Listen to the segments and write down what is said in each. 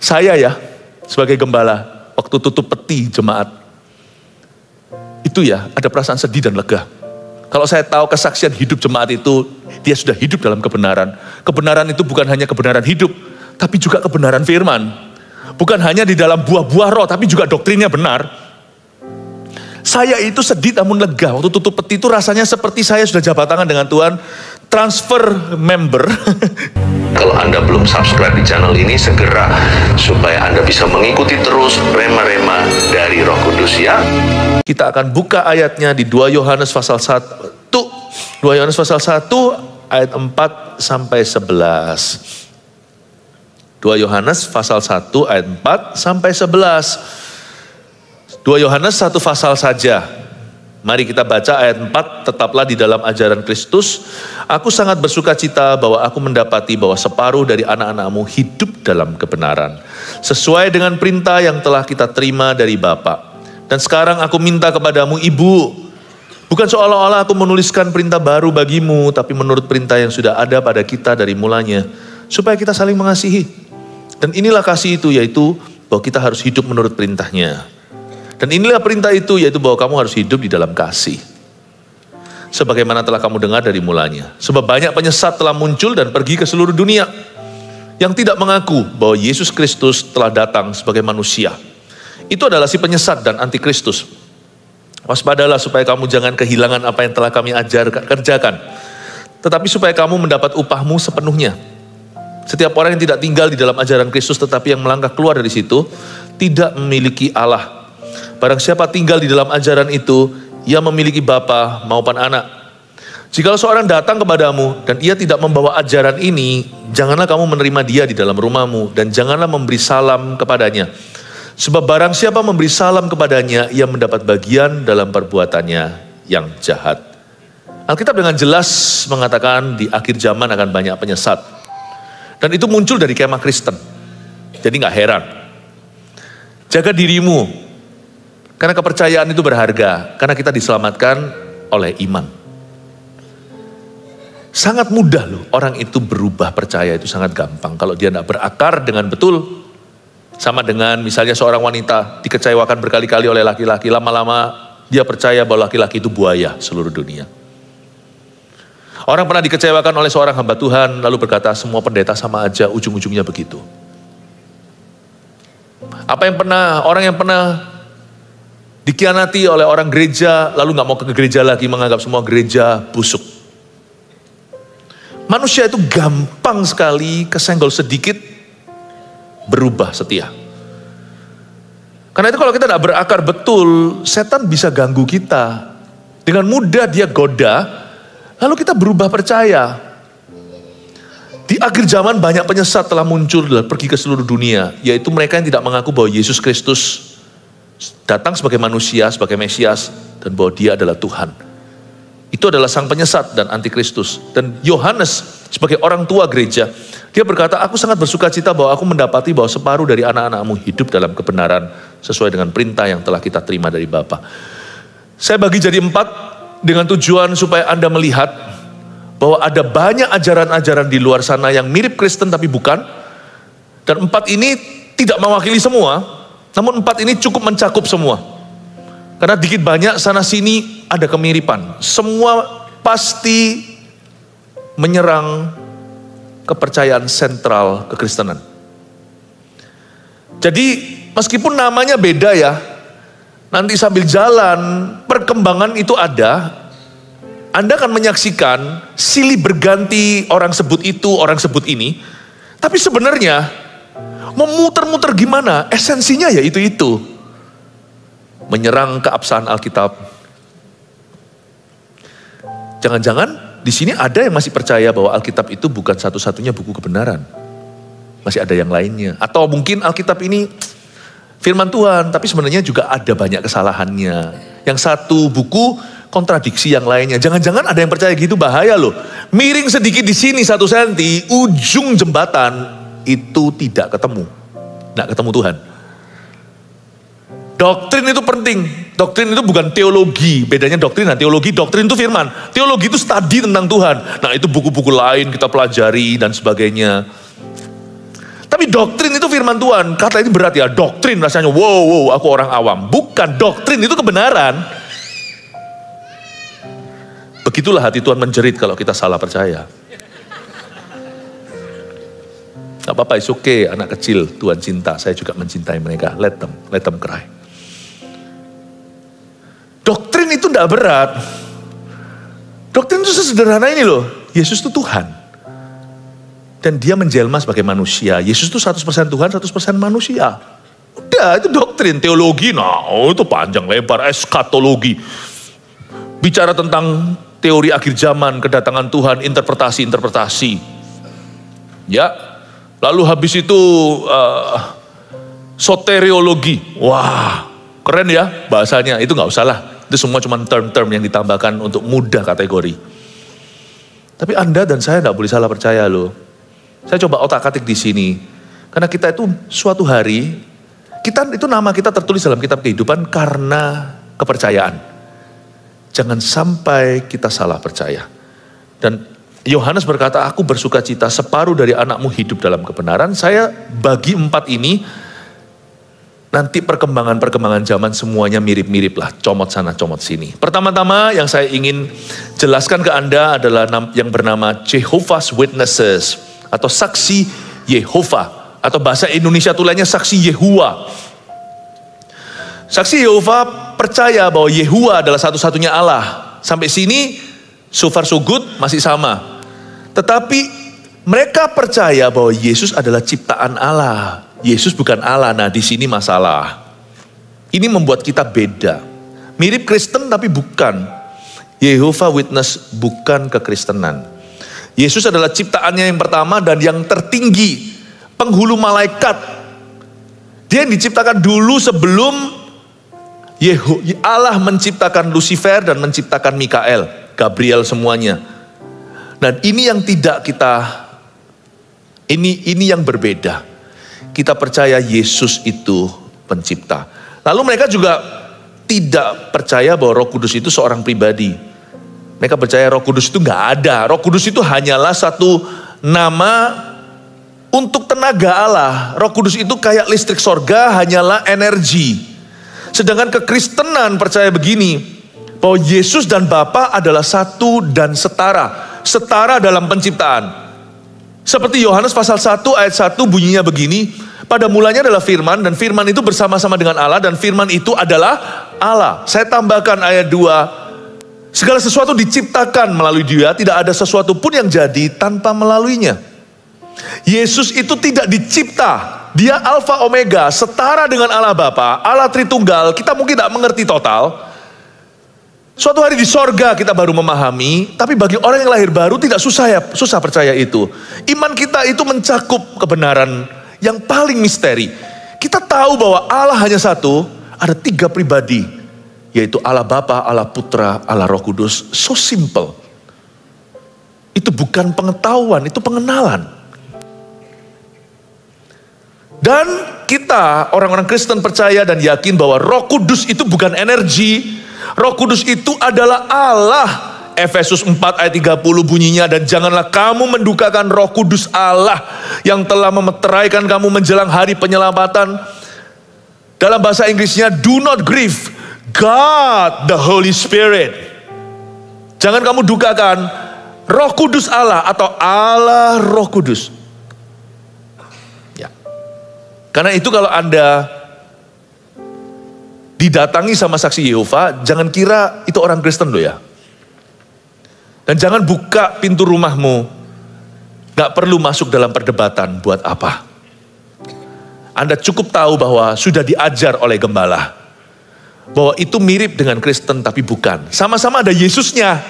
Saya ya, sebagai gembala, waktu tutup peti jemaat, itu ya ada perasaan sedih dan lega. Kalau saya tahu kesaksian hidup jemaat itu, dia sudah hidup dalam kebenaran. Kebenaran itu bukan hanya kebenaran hidup, tapi juga kebenaran firman. Bukan hanya di dalam buah-buah roh, tapi juga doktrinnya benar. Saya itu sedih namun lega. Waktu tutup peti itu rasanya seperti saya sudah jabat tangan dengan Tuhan, transfer member. Kalau Anda belum subscribe di channel ini, segera supaya Anda bisa mengikuti terus rema-rema dari Roh Kudus ya. Kita akan buka ayatnya di 2 Yohanes pasal 1. 2 Yohanes pasal 1 ayat 4 sampai 11. 2 Yohanes pasal 1 ayat 4 sampai 11. 2 Yohanes 1 pasal saja. Mari kita baca ayat 4. Tetaplah di dalam ajaran Kristus. Aku sangat bersuka cita bahwa aku mendapati bahwa separuh dari anak-anakmu hidup dalam kebenaran, sesuai dengan perintah yang telah kita terima dari Bapa. Dan sekarang aku minta kepadamu, Ibu, bukan seolah-olah aku menuliskan perintah baru bagimu, tapi menurut perintah yang sudah ada pada kita dari mulanya, supaya kita saling mengasihi. Dan inilah kasih itu, yaitu bahwa kita harus hidup menurut perintahnya. Dan inilah perintah itu, yaitu bahwa kamu harus hidup di dalam kasih. Sebagaimana telah kamu dengar dari mulanya. Sebab banyak penyesat telah muncul dan pergi ke seluruh dunia, yang tidak mengaku bahwa Yesus Kristus telah datang sebagai manusia. Itu adalah si penyesat dan antikristus. Waspadalah supaya kamu jangan kehilangan apa yang telah kami kerjakan. Tetapi supaya kamu mendapat upahmu sepenuhnya. Setiap orang yang tidak tinggal di dalam ajaran Kristus tetapi yang melangkah keluar dari situ, tidak memiliki Allah. Barang siapa tinggal di dalam ajaran itu, ia memiliki bapa maupun anak. Jikalau seorang datang kepadamu dan ia tidak membawa ajaran ini, janganlah kamu menerima dia di dalam rumahmu dan janganlah memberi salam kepadanya. Sebab barang siapa memberi salam kepadanya, ia mendapat bagian dalam perbuatannya yang jahat. Alkitab dengan jelas mengatakan di akhir zaman akan banyak penyesat. Dan itu muncul dari kemah Kristen. Jadi gak heran. Jaga dirimu. Karena kepercayaan itu berharga. Karena kita diselamatkan oleh iman. Sangat mudah loh orang itu berubah percaya, itu sangat gampang. Kalau dia gak berakar dengan betul. Sama dengan misalnya seorang wanita dikecewakan berkali-kali oleh laki-laki. Lama-lama dia percaya bahwa laki-laki itu buaya seluruh dunia. Orang pernah dikecewakan oleh seorang hamba Tuhan lalu berkata semua pendeta sama aja, ujung-ujungnya begitu. Orang yang pernah dikhianati oleh orang gereja lalu gak mau ke gereja lagi, menganggap semua gereja busuk. Manusia itu gampang sekali kesenggol sedikit berubah setia. Karena itu kalau kita tidak berakar betul, setan bisa ganggu kita. Dengan mudah dia goda, lalu kita berubah percaya. Di akhir zaman banyak penyesat telah muncul dan pergi ke seluruh dunia. Yaitu mereka yang tidak mengaku bahwa Yesus Kristus datang sebagai manusia, sebagai Mesias. Dan bahwa dia adalah Tuhan. Itu adalah sang penyesat dan antikristus. Dan Yohanes sebagai orang tua gereja, dia berkata, aku sangat bersuka cita bahwa aku mendapati bahwa separuh dari anak-anakmu hidup dalam kebenaran sesuai dengan perintah yang telah kita terima dari Bapa. Saya bagi jadi 4 dengan tujuan supaya Anda melihat bahwa ada banyak ajaran-ajaran di luar sana yang mirip Kristen tapi bukan. Dan 4 ini tidak mewakili semua, namun 4 ini cukup mencakup semua. Karena dikit banyak sana sini ada kemiripan. Semua pasti menyerang kepercayaan sentral kekristenan. Jadi meskipun namanya beda ya, nanti sambil jalan perkembangan itu ada. Anda akan menyaksikan silih berganti orang sebut itu, orang sebut ini. Tapi sebenarnya memutar-mutar gimana, esensinya ya itu. Menyerang keabsahan Alkitab. Jangan-jangan di sini ada yang masih percaya bahwa Alkitab itu bukan satu-satunya buku kebenaran. Masih ada yang lainnya. Atau mungkin Alkitab ini firman Tuhan, tapi sebenarnya juga ada banyak kesalahannya. Yang satu buku kontradiksi yang lainnya. Jangan-jangan ada yang percaya gitu, bahaya loh. Miring sedikit di sini 1 senti, ujung jembatan itu tidak ketemu. Nggak ketemu Tuhan. Doktrin itu penting. Doktrin itu bukan teologi. Bedanya doktrin dan teologi. Doktrin itu firman. Teologi itu studi tentang Tuhan. Nah itu buku-buku lain kita pelajari dan sebagainya. Tapi Tapi doktrin itu firman Tuhan. Kata ini berat ya, doktrin rasanya wow, aku orang awam. Bukan, doktrin itu kebenaran. Begitulah hati Tuhan menjerit kalau kita salah percaya. Gak apa-apa, it's okay, anak kecil Tuhan cinta, saya juga mencintai mereka. Let them cry. Doktrin itu gak berat. Doktrin itu sesederhana ini loh, Yesus itu Tuhan. Dan dia menjelma sebagai manusia. Yesus itu 100% Tuhan, 100% manusia. Udah, itu doktrin, teologi. Nah, itu panjang lebar, eskatologi. Bicara tentang teori akhir zaman, kedatangan Tuhan, interpretasi. Ya, lalu habis itu soteriologi. Wah, keren ya bahasanya. Itu gak usah lah. Itu semua cuma term-term yang ditambahkan untuk mudah kategori. Tapi Anda dan saya gak boleh salah percaya loh. Saya coba otak-atik di sini. Karena kita itu suatu hari, itu nama kita tertulis dalam kitab kehidupan karena kepercayaan. Jangan sampai kita salah percaya. Dan Yohanes berkata, aku bersuka cita separuh dari anakmu hidup dalam kebenaran. Saya bagi 4 ini, nanti perkembangan zaman semuanya mirip-mirip lah. Comot sana, comot sini. Pertama-tama yang saya ingin jelaskan ke Anda adalah yang bernama Jehovah's Witnesses. Atau saksi Yehova. Atau bahasa Indonesia tulisannya saksi Yehuwa. Saksi Yehova percaya bahwa Yehuwa adalah satu-satunya Allah. Sampai sini, so far so good, masih sama. Tetapi mereka percaya bahwa Yesus adalah ciptaan Allah. Yesus bukan Allah. Nah, di sini masalah. Ini membuat kita beda. Mirip Kristen tapi bukan. Jehovah's Witness bukan kekristenan. Yesus adalah ciptaannya yang pertama dan yang tertinggi. Penghulu malaikat. Dia yang diciptakan dulu sebelum Allah menciptakan Lucifer dan menciptakan Mikael. Gabriel semuanya. Dan ini yang tidak kita, ini yang berbeda. Kita percaya Yesus itu pencipta. Lalu mereka juga tidak percaya bahwa Roh Kudus itu seorang pribadi. Mereka percaya Roh Kudus itu gak ada. Roh Kudus itu hanyalah satu nama untuk tenaga Allah. Roh Kudus itu kayak listrik sorga, hanyalah energi. Sedangkan kekristenan percaya begini, bahwa Yesus dan Bapa adalah satu dan setara. Setara dalam penciptaan. Seperti Yohanes pasal 1 ayat 1 bunyinya begini, pada mulanya adalah firman, dan firman itu bersama-sama dengan Allah, dan firman itu adalah Allah. Saya tambahkan ayat 2, segala sesuatu diciptakan melalui Dia, tidak ada sesuatu pun yang jadi tanpa melaluinya. Yesus itu tidak dicipta, Dia Alfa Omega, setara dengan Allah Bapa, Allah Tritunggal. Kita mungkin tidak mengerti total. Suatu hari di sorga kita baru memahami, tapi bagi orang yang lahir baru tidak susah percaya itu. Iman kita itu mencakup kebenaran yang paling misteri. Kita tahu bahwa Allah hanya satu, ada 3 pribadi. Yaitu Allah Bapa, Allah Putra, Allah Roh Kudus. So simple. Itu bukan pengetahuan, itu pengenalan. Dan kita orang-orang Kristen percaya dan yakin bahwa Roh Kudus itu bukan energi. Roh Kudus itu adalah Allah. Efesus 4 ayat 30 bunyinya, dan janganlah kamu mendukakan Roh Kudus Allah yang telah memeteraikan kamu menjelang hari penyelamatan. Dalam bahasa Inggrisnya, do not grieve God the Holy Spirit. Jangan kamu dukakan Roh Kudus Allah atau Allah Roh Kudus. Ya. Karena itu kalau Anda didatangi sama saksi Yehova, jangan kira itu orang Kristen loh ya. Dan jangan buka pintu rumahmu. Gak perlu masuk dalam perdebatan, buat apa? Anda cukup tahu bahwa sudah diajar oleh gembala bahwa itu mirip dengan Kristen tapi bukan. Sama-sama ada Yesusnya.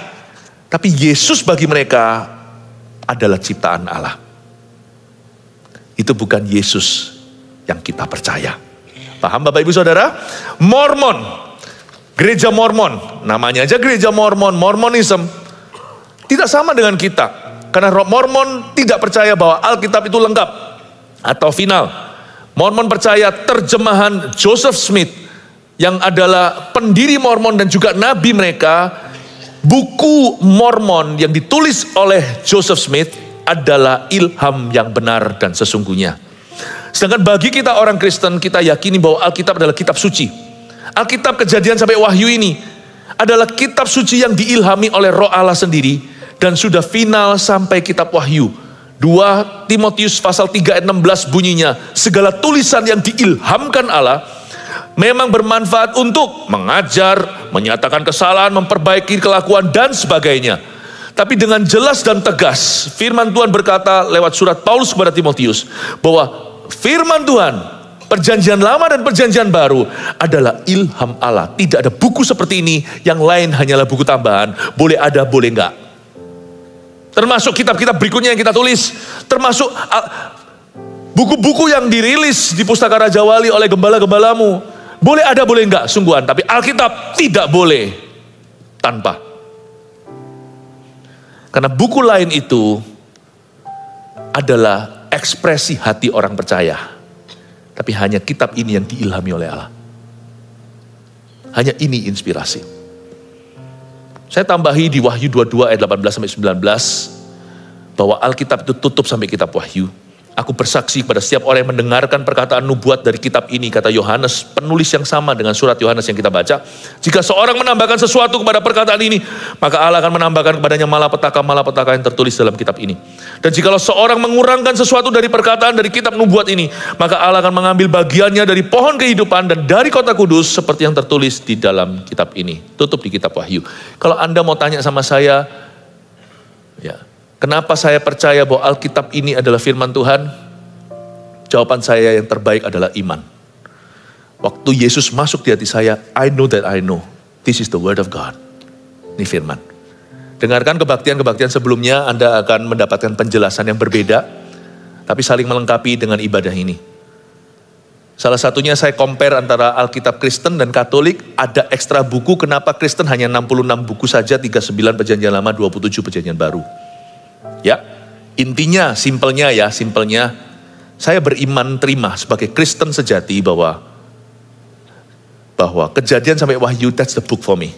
Tapi Yesus bagi mereka adalah ciptaan Allah. Itu bukan Yesus yang kita percaya. Paham Bapak Ibu Saudara? Mormon. Gereja Mormon. Namanya aja gereja Mormon. Mormonism. Tidak sama dengan kita. Karena Mormon tidak percaya bahwa Alkitab itu lengkap. Atau final. Mormon percaya terjemahan Joseph Smith, yang adalah pendiri Mormon dan juga nabi mereka. Buku Mormon yang ditulis oleh Joseph Smith adalah ilham yang benar dan sesungguhnya. Sedangkan bagi kita orang Kristen, kita yakini bahwa Alkitab adalah kitab suci. Alkitab Kejadian sampai Wahyu ini adalah kitab suci yang diilhami oleh Roh Allah sendiri dan sudah final sampai kitab Wahyu. 2 Timotius pasal 3 ayat 16 bunyinya, segala tulisan yang diilhamkan Allah memang bermanfaat untuk mengajar, menyatakan kesalahan, memperbaiki kelakuan dan sebagainya. Tapi dengan jelas dan tegas, firman Tuhan berkata lewat surat Paulus kepada Timotius bahwa firman Tuhan, perjanjian lama dan perjanjian baru adalah ilham Allah. Tidak ada buku seperti ini, yang lain hanyalah buku tambahan. Boleh ada, boleh enggak. Termasuk kitab-kitab berikutnya yang kita tulis. Termasuk buku-buku yang dirilis di Pustaka Raja Wali oleh gembala-gembalamu. Boleh ada, boleh enggak, sungguhan. Tapi Alkitab tidak boleh tanpa. Karena buku lain itu adalah ekspresi hati orang percaya. Tapi hanya kitab ini yang diilhami oleh Allah. Hanya ini inspirasi. Saya tambahi di Wahyu 22 ayat 18-19 bahwa Alkitab itu tutup sampai kitab Wahyu. Aku bersaksi kepada setiap orang yang mendengarkan perkataan nubuat dari kitab ini, kata Yohanes, penulis yang sama dengan surat Yohanes yang kita baca. Jika seorang menambahkan sesuatu kepada perkataan ini, maka Allah akan menambahkan kepadanya malapetaka yang tertulis dalam kitab ini. Dan jikalau seorang mengurangkan sesuatu dari perkataan dari kitab nubuat ini, maka Allah akan mengambil bagiannya dari pohon kehidupan dan dari kota kudus seperti yang tertulis di dalam kitab ini. Tutup di kitab Wahyu. Kalau Anda mau tanya sama saya, ya, kenapa saya percaya bahwa Alkitab ini adalah firman Tuhan? Jawaban saya yang terbaik adalah iman. Waktu Yesus masuk di hati saya, I know that I know. This is the word of God. Ini firman. Dengarkan kebaktian-kebaktian sebelumnya, Anda akan mendapatkan penjelasan yang berbeda, tapi saling melengkapi dengan ibadah ini. Salah satunya saya compare antara Alkitab Kristen dan Katolik, ada ekstra buku, kenapa Kristen hanya 66 buku saja, 39 perjanjian lama, 27 perjanjian baru. Ya, intinya, simpelnya, saya beriman terima sebagai Kristen sejati bahwa Kejadian sampai Wahyu, that's the book for me.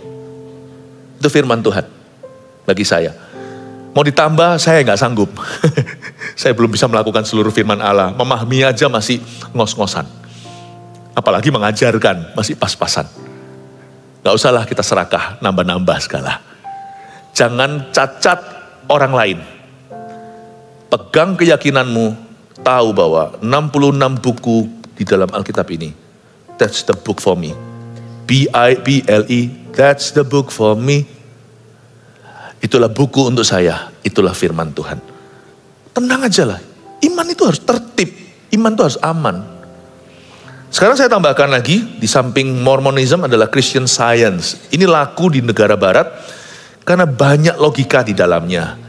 Itu firman Tuhan bagi saya. Mau ditambah, saya nggak sanggup. Saya belum bisa melakukan seluruh firman Allah. Memahami aja masih ngos-ngosan. Apalagi mengajarkan, masih pas-pasan. Nggak usahlah kita serakah, nambah-nambah segala. Jangan cacat orang lain. Pegang keyakinanmu, tahu bahwa 66 buku di dalam Alkitab ini, that's the book for me. B-I-B-L-E, that's the book for me. Itulah buku untuk saya, itulah firman Tuhan. Tenang aja lah, iman itu harus tertib, iman itu harus aman. Sekarang saya tambahkan lagi, di samping Mormonism adalah Christian Science. Ini laku di negara barat, karena banyak logika di dalamnya.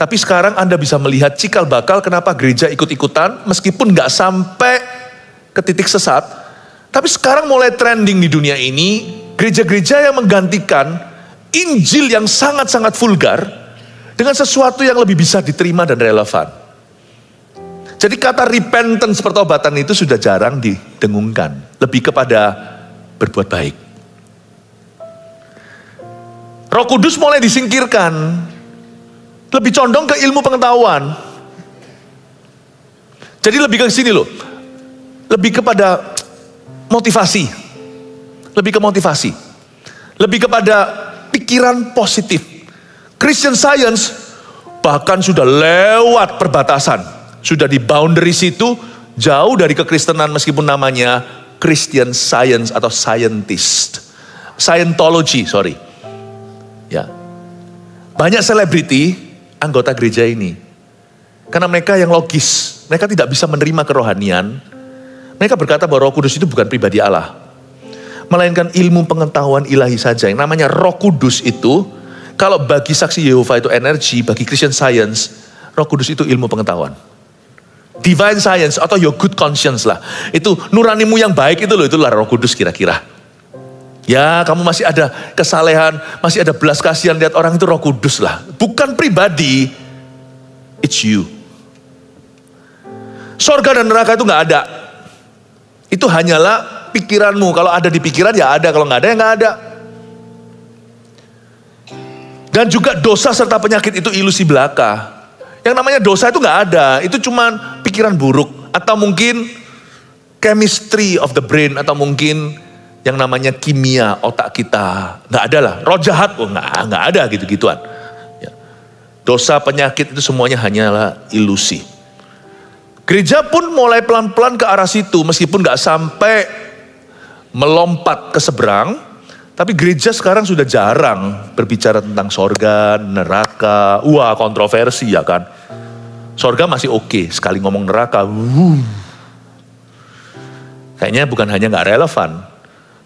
Tapi sekarang Anda bisa melihat cikal bakal kenapa gereja ikut-ikutan, meskipun nggak sampai ke titik sesat. Tapi sekarang mulai trending di dunia ini, gereja-gereja yang menggantikan Injil yang sangat-sangat vulgar, dengan sesuatu yang lebih bisa diterima dan relevan. Jadi kata repentance, pertobatan itu sudah jarang didengungkan. Lebih kepada berbuat baik. Roh Kudus mulai disingkirkan. Lebih condong ke ilmu pengetahuan. Jadi lebih ke sini loh. Lebih kepada motivasi. Lebih ke motivasi. Lebih kepada pikiran positif. Christian Science bahkan sudah lewat perbatasan. Sudah di boundary situ, jauh dari kekristenan meskipun namanya Christian Science atau Scientist. Scientology, sorry. Ya. Banyak selebriti anggota gereja ini. Karena mereka yang logis, mereka tidak bisa menerima kerohanian. Mereka berkata bahwa Roh Kudus itu bukan pribadi Allah. Melainkan ilmu pengetahuan ilahi saja. Yang namanya Roh Kudus itu, kalau bagi saksi Yehova itu energi, bagi Christian Science, Roh Kudus itu ilmu pengetahuan. Divine Science atau your good conscience lah. Itu nuranimu yang baik itu loh, itulah Roh Kudus kira-kira. Ya, kamu masih ada kesalehan, masih ada belas kasihan lihat orang, itu Roh Kudus lah. Bukan pribadi, it's you. Sorga dan neraka itu gak ada. Itu hanyalah pikiranmu. Kalau ada di pikiran ya ada, kalau gak ada ya gak ada. Dan juga dosa serta penyakit itu ilusi belaka. Yang namanya dosa itu gak ada, itu cuma pikiran buruk. Atau mungkin chemistry of the brain, atau mungkin yang namanya kimia otak kita. Nggak ada lah, roh jahat, nggak ada gitu-gituan. Ya. Dosa, penyakit itu semuanya hanyalah ilusi. Gereja pun mulai pelan-pelan ke arah situ, meskipun nggak sampai melompat ke seberang, tapi gereja sekarang sudah jarang berbicara tentang sorga, neraka, kontroversi ya kan. Sorga masih oke, sekali ngomong neraka, kayaknya bukan hanya nggak relevan,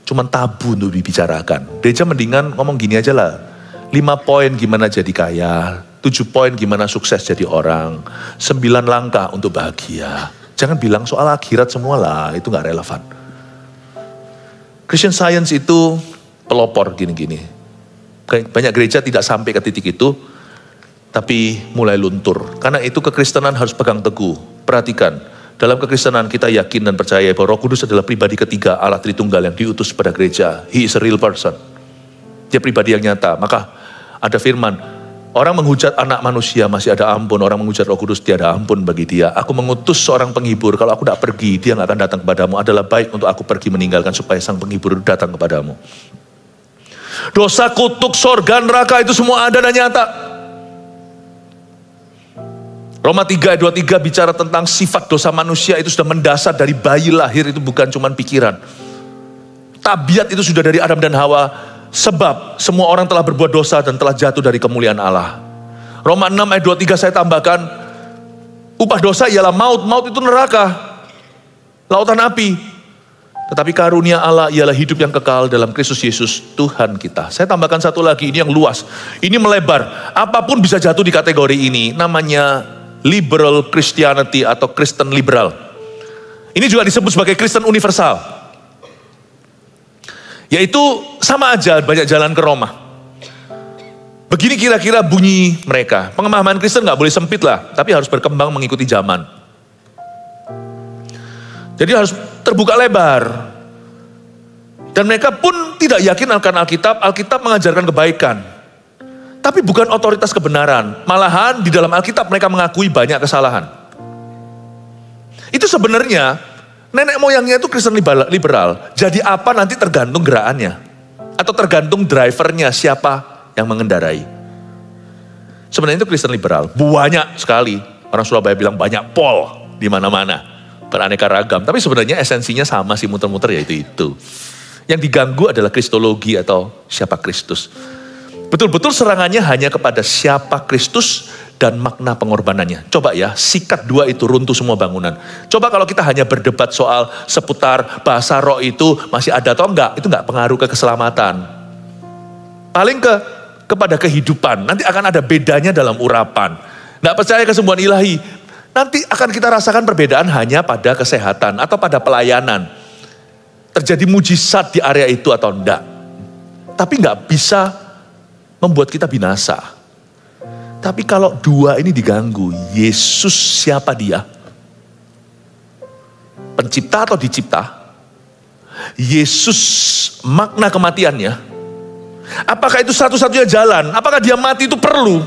cuman tabu untuk dibicarakan. Gereja mendingan ngomong gini aja lah, 5 poin gimana jadi kaya, 7 poin gimana sukses jadi orang, 9 langkah untuk bahagia. Jangan bilang soal akhirat semua lah, itu gak relevan. Christian Science itu pelopor gini-gini. Banyak gereja tidak sampai ke titik itu, tapi mulai luntur. Karena itu kekristenan harus pegang teguh. Perhatikan, dalam kekristenan kita yakin dan percaya bahwa Roh Kudus adalah pribadi ketiga Allah Tritunggal yang diutus pada gereja. He is a real person. Dia pribadi yang nyata. Maka ada firman, orang menghujat anak manusia masih ada ampun, orang menghujat Roh Kudus tiada ampun bagi dia. Aku mengutus seorang penghibur, kalau aku tidak pergi, dia gak akan datang kepadamu. Adalah baik untuk aku pergi meninggalkan supaya sang penghibur datang kepadamu. Dosa, kutuk, sorga, neraka itu semua ada dan nyata. Roma 3 ayat 23 bicara tentang sifat dosa manusia itu sudah mendasar dari bayi lahir, itu bukan cuma pikiran. Tabiat itu sudah dari Adam dan Hawa. Sebab semua orang telah berbuat dosa dan telah jatuh dari kemuliaan Allah. Roma 6 ayat 23 saya tambahkan, upah dosa ialah maut. Maut itu neraka, lautan api. Tetapi karunia Allah ialah hidup yang kekal dalam Kristus Yesus Tuhan kita. Saya tambahkan satu lagi, ini yang luas. Ini melebar. Apapun bisa jatuh di kategori ini. Namanya liberal Christianity atau Kristen liberal. Ini juga disebut sebagai Kristen universal. Yaitu sama aja banyak jalan ke Roma. Begini kira-kira bunyi mereka. Pemahaman Kristen gak boleh sempit lah, tapi harus berkembang mengikuti zaman. Jadi harus terbuka lebar. Dan mereka pun tidak yakin akan Alkitab. Alkitab mengajarkan kebaikan. Tapi bukan otoritas kebenaran. Malahan di dalam Alkitab mereka mengakui banyak kesalahan. Itu sebenarnya nenek moyangnya itu Kristen liberal. Jadi apa nanti tergantung gerakannya. Atau tergantung drivernya, siapa yang mengendarai. Sebenarnya itu Kristen liberal. Banyak sekali. Orang Surabaya bilang banyak pol di mana-mana. Beraneka ragam. Tapi sebenarnya esensinya sama sih, muter-muter yaitu itu. Yang diganggu adalah kristologi atau siapa Kristus. Betul-betul serangannya hanya kepada siapa Kristus dan makna pengorbanannya. Coba ya, sikat dua itu runtuh semua bangunan. Coba kalau kita hanya berdebat soal seputar bahasa roh itu masih ada atau enggak, itu enggak pengaruh ke keselamatan. Paling kepada kehidupan, nanti akan ada bedanya dalam urapan. Enggak percaya kesembuhan ilahi, nanti akan kita rasakan perbedaan hanya pada kesehatan atau pada pelayanan. Terjadi mujizat di area itu atau enggak. Tapi enggak bisa membuat kita binasa. Tapi kalau dua ini diganggu, Yesus siapa dia? Pencipta atau dicipta? Yesus makna kematiannya? Apakah itu satu-satunya jalan? Apakah dia mati itu perlu?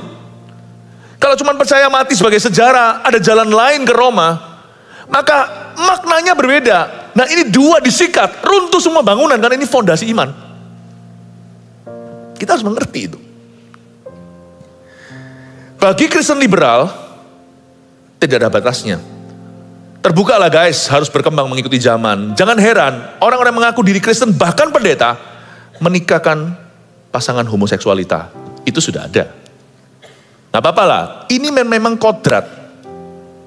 Kalau cuma percaya mati sebagai sejarah, ada jalan lain ke Roma, maka maknanya berbeda. Nah ini dua disikat, runtuh semua bangunan karena ini fondasi iman. Kita harus mengerti itu. Bagi Kristen liberal, tidak ada batasnya. Terbukalah guys, harus berkembang mengikuti zaman. Jangan heran, orang-orang yang mengaku diri Kristen, bahkan pendeta, menikahkan pasangan homoseksualita. Itu sudah ada. Gak apa-apa lah, ini memang kodrat.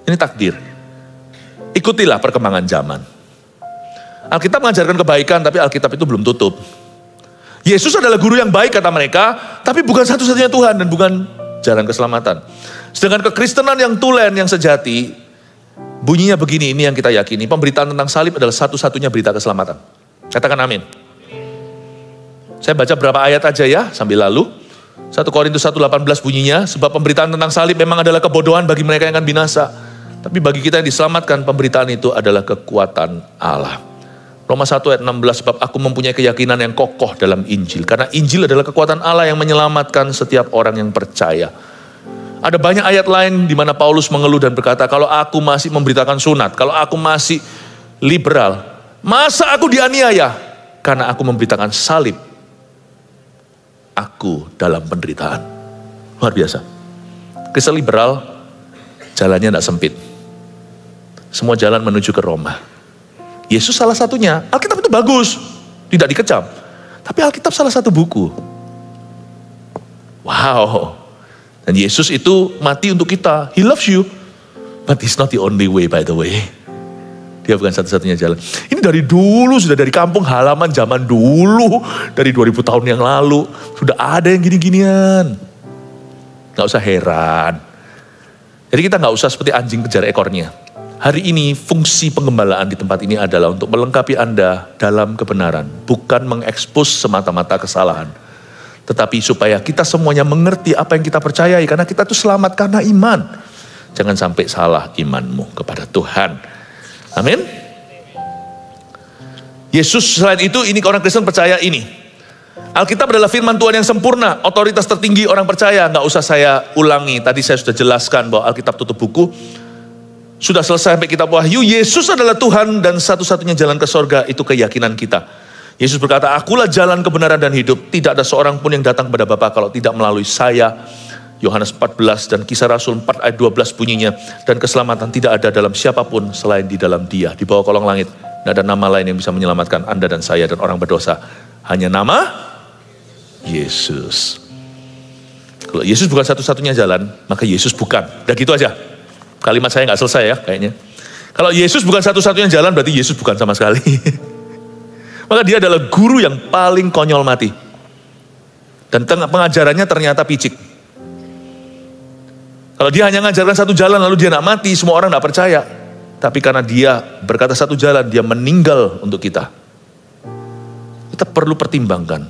Ini takdir. Ikutilah perkembangan zaman. Alkitab mengajarkan kebaikan, tapi Alkitab itu belum tutup. Yesus adalah guru yang baik kata mereka, tapi bukan satu-satunya Tuhan dan bukan jalan keselamatan. Sedangkan kekristenan yang tulen, yang sejati, bunyinya begini, ini yang kita yakini. Pemberitaan tentang salib adalah satu-satunya berita keselamatan. Katakan amin. Saya baca berapa ayat aja ya, sambil lalu. 1 Korintus 1:18 bunyinya, sebab pemberitaan tentang salib memang adalah kebodohan bagi mereka yang akan binasa. Tapi bagi kita yang diselamatkan, pemberitaan itu adalah kekuatan Allah. Roma 1 ayat 16, sebab aku mempunyai keyakinan yang kokoh dalam Injil. Karena Injil adalah kekuatan Allah yang menyelamatkan setiap orang yang percaya. Ada banyak ayat lain di mana Paulus mengeluh dan berkata, kalau aku masih memberitakan sunat, kalau aku masih liberal, masa aku dianiaya? Karena aku memberitakan salib, aku dalam penderitaan. Luar biasa. Kristen liberal, jalannya tidak sempit. Semua jalan menuju ke Roma. Yesus salah satunya. Alkitab itu bagus, tidak dikecam. Tapi Alkitab salah satu buku. Wow. Dan Yesus itu mati untuk kita. He loves you. But it's not the only way, by the way. Dia bukan satu-satunya jalan. Ini dari dulu, sudah dari kampung halaman zaman dulu. Dari 2000 tahun yang lalu. Sudah ada yang gini-ginian. Gak usah heran. Jadi kita gak usah seperti anjing kejar ekornya. Hari ini fungsi penggembalaan di tempat ini adalah untuk melengkapi Anda dalam kebenaran. Bukan mengekspos semata-mata kesalahan. Tetapi supaya kita semuanya mengerti apa yang kita percayai. Karena kita itu selamat karena iman. Jangan sampai salah imanmu kepada Tuhan. Amin. Yesus selain itu, ini orang Kristen percaya ini. Alkitab adalah firman Tuhan yang sempurna. Otoritas tertinggi orang percaya. Gak usah saya ulangi. Tadi saya sudah jelaskan bahwa Alkitab tutup buku. Sudah selesai sampai kitab Wahyu. Yesus adalah Tuhan dan satu-satunya jalan ke sorga. Itu keyakinan kita. Yesus berkata, akulah jalan kebenaran dan hidup. Tidak ada seorang pun yang datang kepada Bapa kalau tidak melalui saya. Yohanes 14 dan Kisah Rasul 4 ayat 12 bunyinya. Dan keselamatan tidak ada dalam siapapun selain di dalam Dia. Di bawah kolong langit. Tidak ada nama lain yang bisa menyelamatkan Anda dan saya dan orang berdosa. Hanya nama Yesus. Kalau Yesus bukan satu-satunya jalan, maka Yesus bukan. Udah gitu aja. Kalimat saya nggak selesai ya kayaknya. Kalau Yesus bukan satu-satunya jalan, berarti Yesus bukan sama sekali. Maka dia adalah guru yang paling konyol mati. Dan pengajarannya ternyata picik. Kalau dia hanya mengajarkan satu jalan lalu dia nak mati, semua orang tidak percaya. Tapi karena dia berkata satu jalan, dia meninggal untuk kita. Kita perlu pertimbangkan.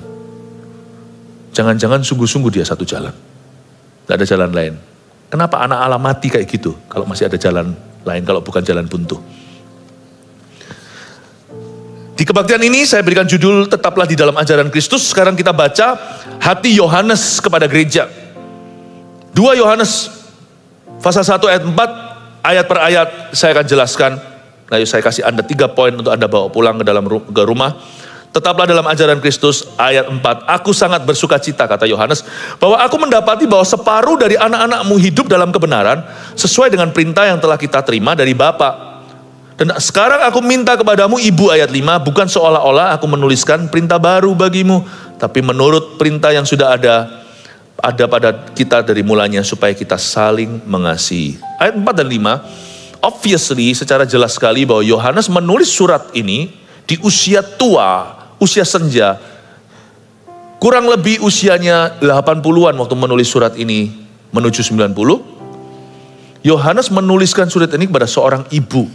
Jangan-jangan sungguh-sungguh dia satu jalan. Tidak ada jalan lain. Kenapa anak Allah mati kayak gitu? Kalau masih ada jalan lain, kalau bukan jalan buntu. Di kebaktian ini saya berikan judul tetaplah di dalam ajaran Kristus. Sekarang kita baca hati Yohanes kepada gereja. 2 Yohanes pasal 1 ayat 4, ayat per ayat saya akan jelaskan. Ayo saya kasih Anda 3 poin untuk Anda bawa pulang ke rumah. Tetaplah dalam ajaran Kristus, ayat 4. Aku sangat bersuka cita, kata Yohanes, bahwa aku mendapati bahwa separuh dari anak-anakmu hidup dalam kebenaran, sesuai dengan perintah yang telah kita terima dari Bapa. Dan sekarang aku minta kepadamu, Ibu, ayat 5, bukan seolah-olah aku menuliskan perintah baru bagimu, tapi menurut perintah yang sudah ada pada kita dari mulanya, supaya kita saling mengasihi. Ayat 4 dan 5, obviously secara jelas sekali bahwa Yohanes menulis surat ini di usia tua, usia senja. Kurang lebih usianya 80-an waktu menulis surat ini menuju 90. Yohanes menuliskan surat ini kepada seorang ibu.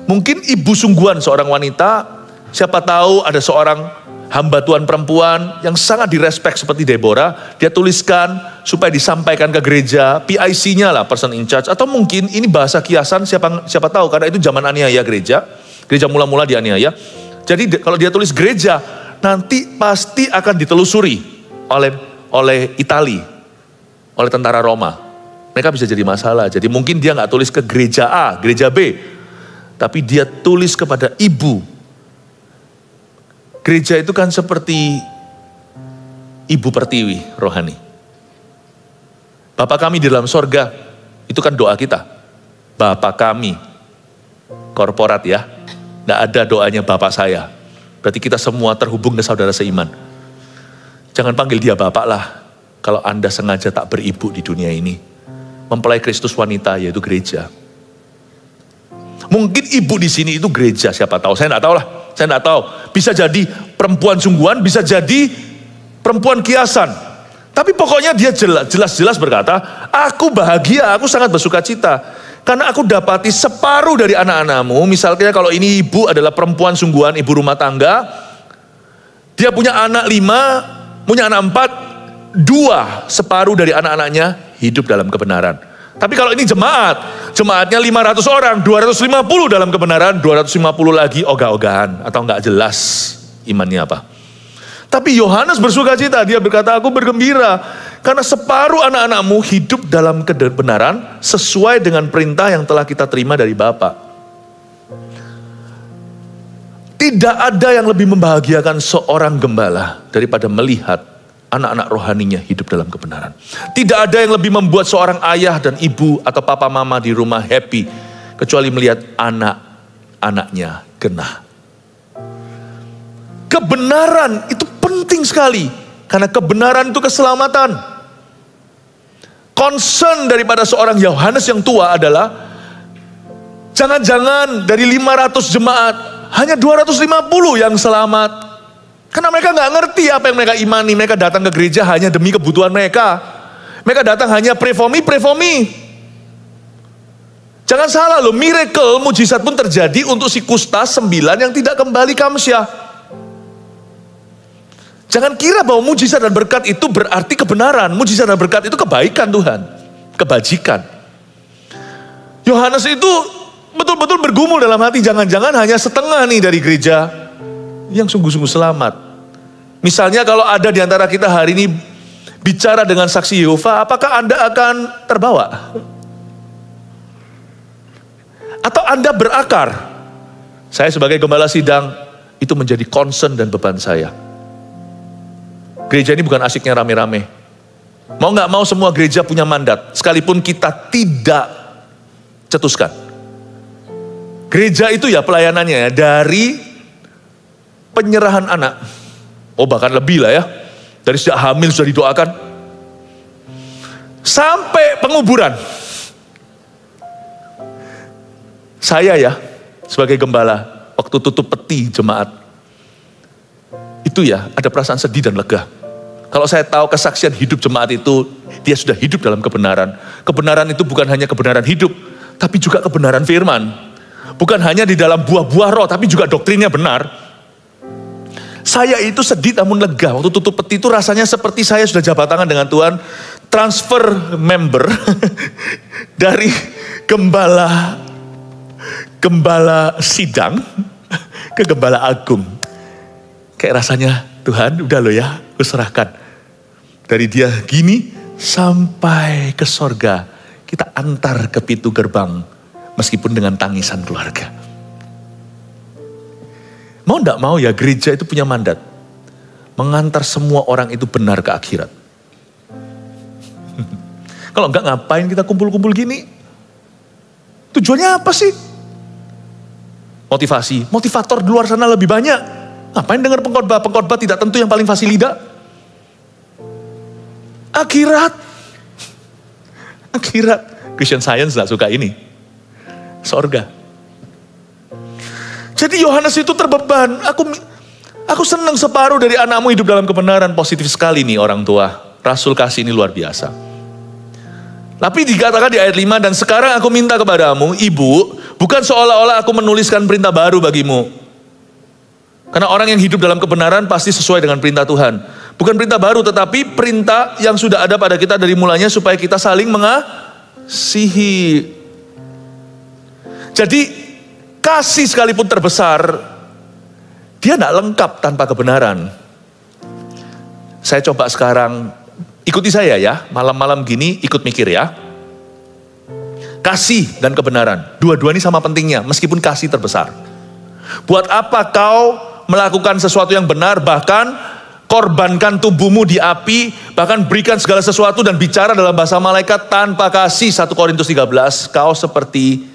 Mungkin ibu sungguhan seorang wanita, siapa tahu ada seorang hamba Tuhan perempuan yang sangat direspek seperti Deborah, dia tuliskan supaya disampaikan ke gereja, PIC-nya lah, person in charge, atau mungkin ini bahasa kiasan, siapa tahu, karena itu zaman aniaya gereja mula-mula dianiaya. Jadi kalau dia tulis gereja, nanti pasti akan ditelusuri oleh Itali, oleh tentara Roma. Mereka bisa jadi masalah. Jadi mungkin dia nggak tulis ke gereja A, gereja B, tapi dia tulis kepada ibu. Gereja itu kan seperti ibu pertiwi rohani. Bapa kami di dalam sorga, itu kan doa kita. Bapa kami, korporat ya. Tidak ada doanya Bapak saya. Berarti kita semua terhubung ke saudara seiman. Jangan panggil dia Bapak lah. Kalau Anda sengaja tak beribu di dunia ini. Mempelai Kristus wanita yaitu gereja. Mungkin ibu di sini itu gereja, siapa tahu. Saya tidak tahu lah. Saya tidak tahu. Bisa jadi perempuan sungguhan, bisa jadi perempuan kiasan. Tapi pokoknya dia jelas-jelas berkata, aku bahagia, aku sangat bersuka cita. Karena aku dapati separuh dari anak-anakmu. Misalnya kalau ini ibu adalah perempuan sungguhan, ibu rumah tangga. Dia punya anak 5, punya anak 4. 2 separuh dari anak-anaknya hidup dalam kebenaran. Tapi kalau ini jemaatnya 500 orang, 250 dalam kebenaran, 250 lagi ogah-ogahan atau enggak jelas imannya apa. Tapi Yohanes bersukacita, dia berkata, aku bergembira karena separuh anak-anakmu hidup dalam kebenaran sesuai dengan perintah yang telah kita terima dari Bapa. Tidak ada yang lebih membahagiakan seorang gembala daripada melihat anak-anak rohaninya hidup dalam kebenaran. Tidak ada yang lebih membuat seorang ayah dan ibu atau papa mama di rumah happy kecuali melihat anak-anaknya genah. Kebenaran itu penting sekali karena kebenaran itu keselamatan. Concern daripada seorang Yohanes yang tua adalah jangan-jangan dari 500 jemaat hanya 250 yang selamat. Karena mereka nggak ngerti apa yang mereka imani. Mereka datang ke gereja hanya demi kebutuhan mereka. Mereka datang hanya pray for me. Jangan salah loh, miracle, mujizat pun terjadi untuk si kusta 9 yang tidak kembali kamsyah. Jangan kira bahwa mujizat dan berkat itu berarti kebenaran. Mujizat dan berkat itu kebaikan Tuhan. Kebajikan. Yohanes itu betul-betul bergumul dalam hati. Jangan-jangan hanya setengah nih dari gereja yang sungguh-sungguh selamat. Misalnya kalau ada di antara kita hari ini bicara dengan saksi Yehova, apakah Anda akan terbawa? Atau Anda berakar? Saya sebagai gembala sidang, itu menjadi concern dan beban saya. Gereja ini bukan asiknya rame-rame. Mau gak mau semua gereja punya mandat. Sekalipun kita tidak cetuskan. Gereja itu ya pelayanannya ya, dari penyerahan anak. Oh bahkan lebih lah ya. Dari sejak hamil sudah didoakan. Sampai penguburan. Saya ya, sebagai gembala, waktu tutup peti jemaat. Itu ya, ada perasaan sedih dan lega. Kalau saya tahu kesaksian hidup jemaat itu, dia sudah hidup dalam kebenaran. Kebenaran itu bukan hanya kebenaran hidup, tapi juga kebenaran firman. Bukan hanya di dalam buah-buah roh, tapi juga doktrinnya benar. Saya itu sedih namun lega. Waktu tutup peti itu rasanya seperti saya sudah jabat tangan dengan Tuhan. Transfer member dari gembala sidang ke gembala agung. Kayak rasanya, Tuhan udah lo ya, aku serahkan. Dari dia gini sampai ke sorga, kita antar ke pintu gerbang, meskipun dengan tangisan keluarga. Mau enggak mau ya, gereja itu punya mandat, mengantar semua orang itu benar ke akhirat. Kalau enggak ngapain kita kumpul-kumpul gini? Tujuannya apa sih? Motivasi, motivator di luar sana lebih banyak. Ngapain dengar pengkhotbah tidak tentu yang paling fasih lidah? Akhirat. Christian Science gak suka ini. Sorga. Jadi Yohanes itu terbeban. Aku senang separuh dari anakmu hidup dalam kebenaran. Positif sekali nih orang tua. Rasul kasih ini luar biasa. Tapi dikatakan di ayat 5, dan sekarang aku minta kepadamu, ibu, bukan seolah-olah aku menuliskan perintah baru bagimu. Karena orang yang hidup dalam kebenaran pasti sesuai dengan perintah Tuhan. Bukan perintah baru, tetapi perintah yang sudah ada pada kita dari mulanya supaya kita saling mengasihi. Jadi kasih sekalipun terbesar, dia tidak lengkap tanpa kebenaran. Saya coba sekarang, ikuti saya ya, malam-malam gini ikut mikir ya. Kasih dan kebenaran, dua-dua ini sama pentingnya, meskipun kasih terbesar. Buat apa kau melakukan sesuatu yang benar, bahkan korbankan tubuhmu di api, bahkan berikan segala sesuatu dan bicara dalam bahasa malaikat tanpa kasih? 1 Korintus 13, kau seperti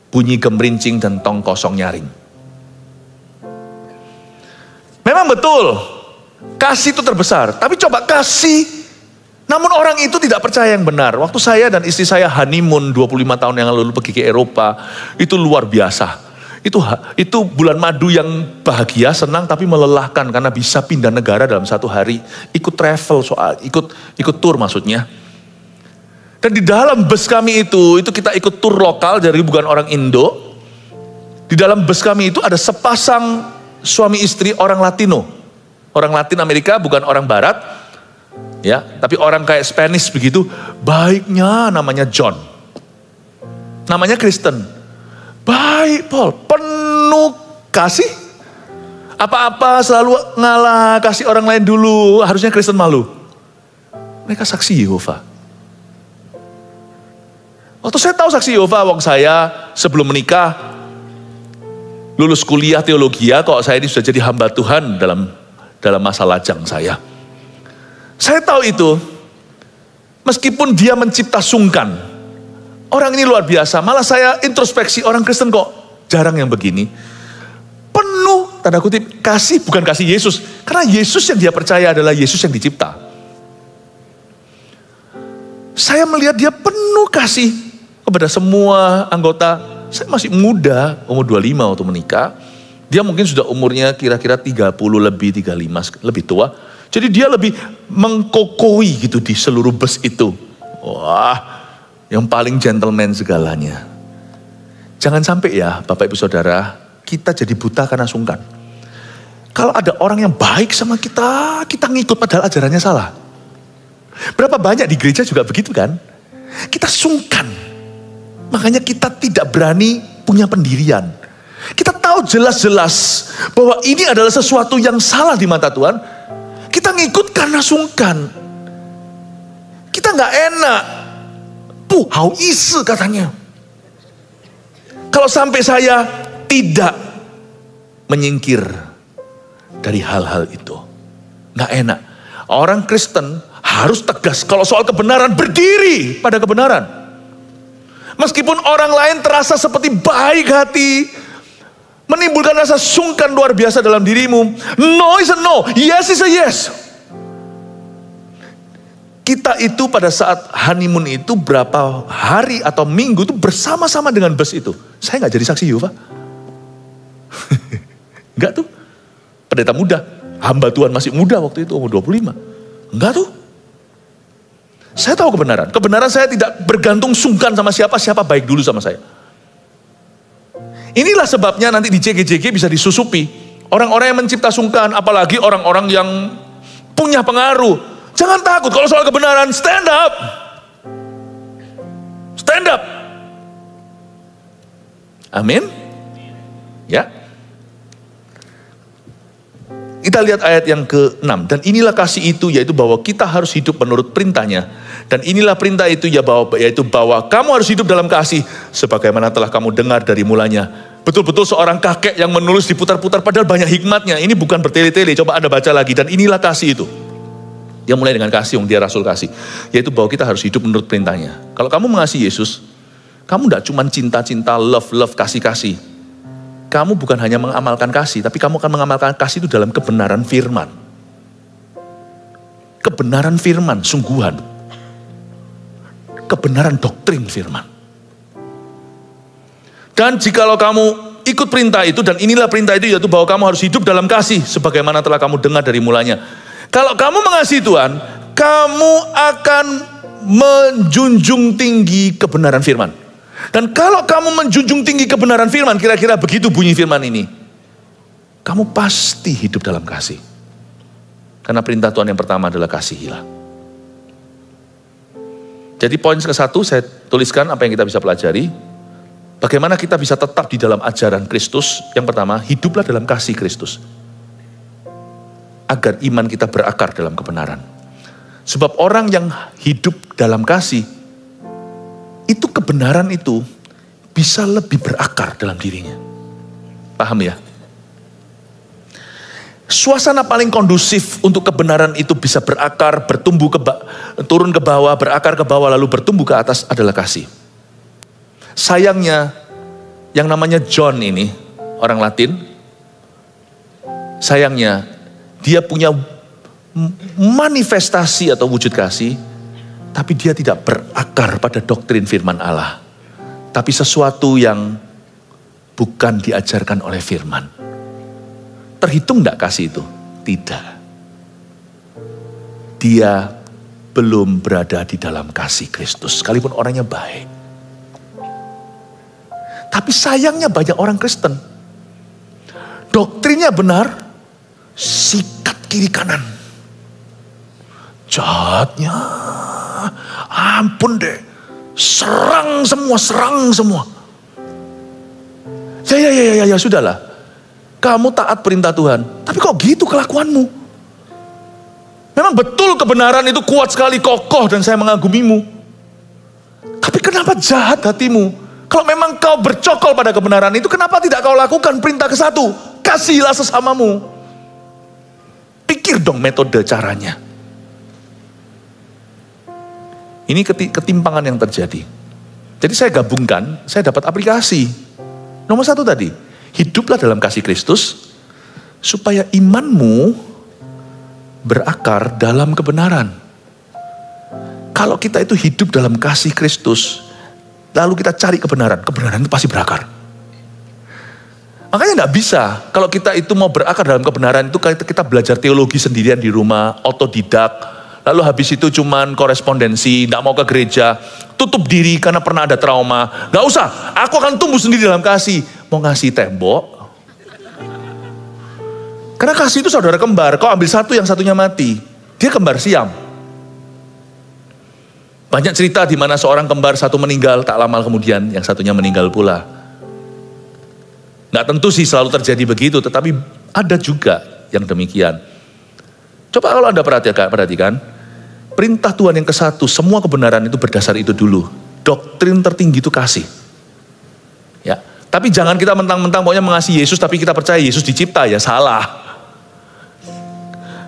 bunyi gemerincing dan tong kosong nyaring. Memang betul, kasih itu terbesar. Tapi coba kasih, namun orang itu tidak percaya yang benar. Waktu saya dan istri saya honeymoon 25 tahun yang lalu pergi ke Eropa, itu luar biasa. Itu bulan madu yang bahagia, senang, tapi melelahkan karena bisa pindah negara dalam satu hari. Ikut travel, ikut tour maksudnya. Dan di dalam bus kami itu kita ikut tour lokal, jadi bukan orang Indo. Di dalam bus kami itu ada sepasang suami istri orang Latino. Orang Latin Amerika, bukan orang Barat. Ya, tapi orang kayak Spanish begitu. Baiknya namanya John. Namanya Kristen. Baik Paul, penuh kasih. Apa-apa selalu ngalah, kasih orang lain dulu. Harusnya Kristen malu. Mereka saksi Yehova. Waktu saya tahu saksi Yehova, waktu saya sebelum menikah, lulus kuliah teologi, kok saya ini sudah jadi hamba Tuhan dalam masa lajang saya. Saya tahu itu, meskipun dia mencipta sungkan, orang ini luar biasa. Malah saya introspeksi, orang Kristen kok jarang yang begini. Penuh, tanda kutip, kasih, bukan kasih Yesus. Karena Yesus yang dia percaya adalah Yesus yang dicipta. Saya melihat dia penuh kasih kepada semua anggota. Saya masih muda, umur 25 waktu menikah. Dia mungkin sudah umurnya kira-kira 30 lebih, 35, lebih tua. Jadi dia lebih mengkokoi gitu di seluruh bus itu. Wah, yang paling gentleman segalanya. Jangan sampai ya Bapak Ibu Saudara, kita jadi buta karena sungkan. Kalau ada orang yang baik sama kita, kita ngikut padahal ajarannya salah. Berapa banyak di gereja juga begitu kan? Kita sungkan. Makanya kita tidak berani punya pendirian. Kita tahu jelas-jelas bahwa ini adalah sesuatu yang salah di mata Tuhan. Kita ngikut karena sungkan. Kita gak enak. Hao isi katanya. Kalau sampai saya tidak menyingkir dari hal-hal itu. Gak enak. Orang Kristen harus tegas. Kalau soal kebenaran, berdiri pada kebenaran. Meskipun orang lain terasa seperti baik hati, menimbulkan rasa sungkan luar biasa dalam dirimu. No is a no, yes is a yes. Kita itu pada saat honeymoon itu berapa hari atau minggu itu bersama-sama dengan bus itu. Saya gak jadi saksi Yehova. Enggak tuh. Pendeta muda, hamba Tuhan masih muda waktu itu, umur 25. Enggak tuh. Saya tahu kebenaran. Kebenaran saya tidak bergantung sungkan sama siapa baik dulu sama saya. Inilah sebabnya nanti di JG-JG bisa disusupi. Orang-orang yang mencipta sungkan, apalagi orang-orang yang punya pengaruh. Jangan takut kalau soal kebenaran, stand up. Stand up. Amin. Ya. Kita lihat ayat yang ke-6. Dan inilah kasih itu, yaitu bahwa kita harus hidup menurut perintahnya. Dan inilah perintah itu, yaitu bahwa kamu harus hidup dalam kasih, sebagaimana telah kamu dengar dari mulanya. Betul-betul seorang kakek yang menulis diputar-putar, padahal banyak hikmatnya. Ini bukan bertele-tele, coba Anda baca lagi. Dan inilah kasih itu. Dia mulai dengan kasih, yang dia Rasul kasih. Yaitu bahwa kita harus hidup menurut perintahnya. Kalau kamu mengasihi Yesus, kamu tidak cuma cinta-cinta, love, kasih-kasih. Kamu bukan hanya mengamalkan kasih, tapi kamu akan mengamalkan kasih itu dalam kebenaran firman. Kebenaran firman, sungguhan. Kebenaran doktrin firman. Dan jikalau kamu ikut perintah itu, dan inilah perintah itu, yaitu bahwa kamu harus hidup dalam kasih, sebagaimana telah kamu dengar dari mulanya. Kalau kamu mengasihi Tuhan, kamu akan menjunjung tinggi kebenaran firman. Dan kalau kamu menjunjung tinggi kebenaran firman, kira-kira begitu bunyi firman ini. Kamu pasti hidup dalam kasih. Karena perintah Tuhan yang pertama adalah kasihilah. Jadi poin ke-1 saya tuliskan apa yang kita bisa pelajari. Bagaimana kita bisa tetap di dalam ajaran Kristus. Yang pertama, hiduplah dalam kasih Kristus. Agar iman kita berakar dalam kebenaran. Sebab orang yang hidup dalam kasih, itu kebenaran itu bisa lebih berakar dalam dirinya. Paham ya? Suasana paling kondusif untuk kebenaran itu bisa berakar, bertumbuh turun ke bawah, berakar ke bawah, lalu bertumbuh ke atas adalah kasih. Sayangnya, yang namanya John ini, orang Latin, sayangnya dia punya manifestasi atau wujud kasih, tapi dia tidak berakar pada doktrin firman Allah. Tapi sesuatu yang bukan diajarkan oleh firman. Terhitung enggak kasih itu? Tidak. Dia belum berada di dalam kasih Kristus. Sekalipun orangnya baik. Tapi sayangnya banyak orang Kristen. Doktrinnya benar. Sikat kiri kanan. Jahatnya. Ampun deh. Serang semua. Ya, sudahlah. Kamu taat perintah Tuhan. Tapi kok gitu kelakuanmu? Memang betul kebenaran itu kuat sekali, kokoh, dan saya mengagumimu. Tapi kenapa jahat hatimu? Kalau memang kau bercokol pada kebenaran itu, kenapa tidak kau lakukan perintah ke-1? Kasihilah sesamamu. Pikir dong metode caranya. Ini ketimpangan yang terjadi. Jadi saya gabungkan, saya dapat aplikasi. Nomor 1 tadi, hiduplah dalam kasih Kristus, supaya imanmu berakar dalam kebenaran. Kalau kita itu hidup dalam kasih Kristus, lalu kita cari kebenaran, kebenaran itu pasti berakar. Makanya gak bisa, kalau kita itu mau berakar dalam kebenaran itu kita belajar teologi sendirian di rumah, otodidak, lalu habis itu cuman korespondensi, gak mau ke gereja, tutup diri karena pernah ada trauma. Gak usah, aku akan tumbuh sendiri dalam kasih. Mau ngasih tembok, karena kasih itu saudara kembar, kau ambil satu yang satunya mati. Dia kembar siam. Banyak cerita di mana seorang kembar satu meninggal, tak lama kemudian yang satunya meninggal pula. Nggak tentu sih selalu terjadi begitu, tetapi ada juga yang demikian. Coba kalau Anda perhatikan, perintah Tuhan yang ke-1, semua kebenaran itu berdasar itu dulu. Doktrin tertinggi itu kasih. Ya, tapi jangan kita mentang-mentang pokoknya mengasihi Yesus, tapi kita percaya Yesus dicipta, ya salah.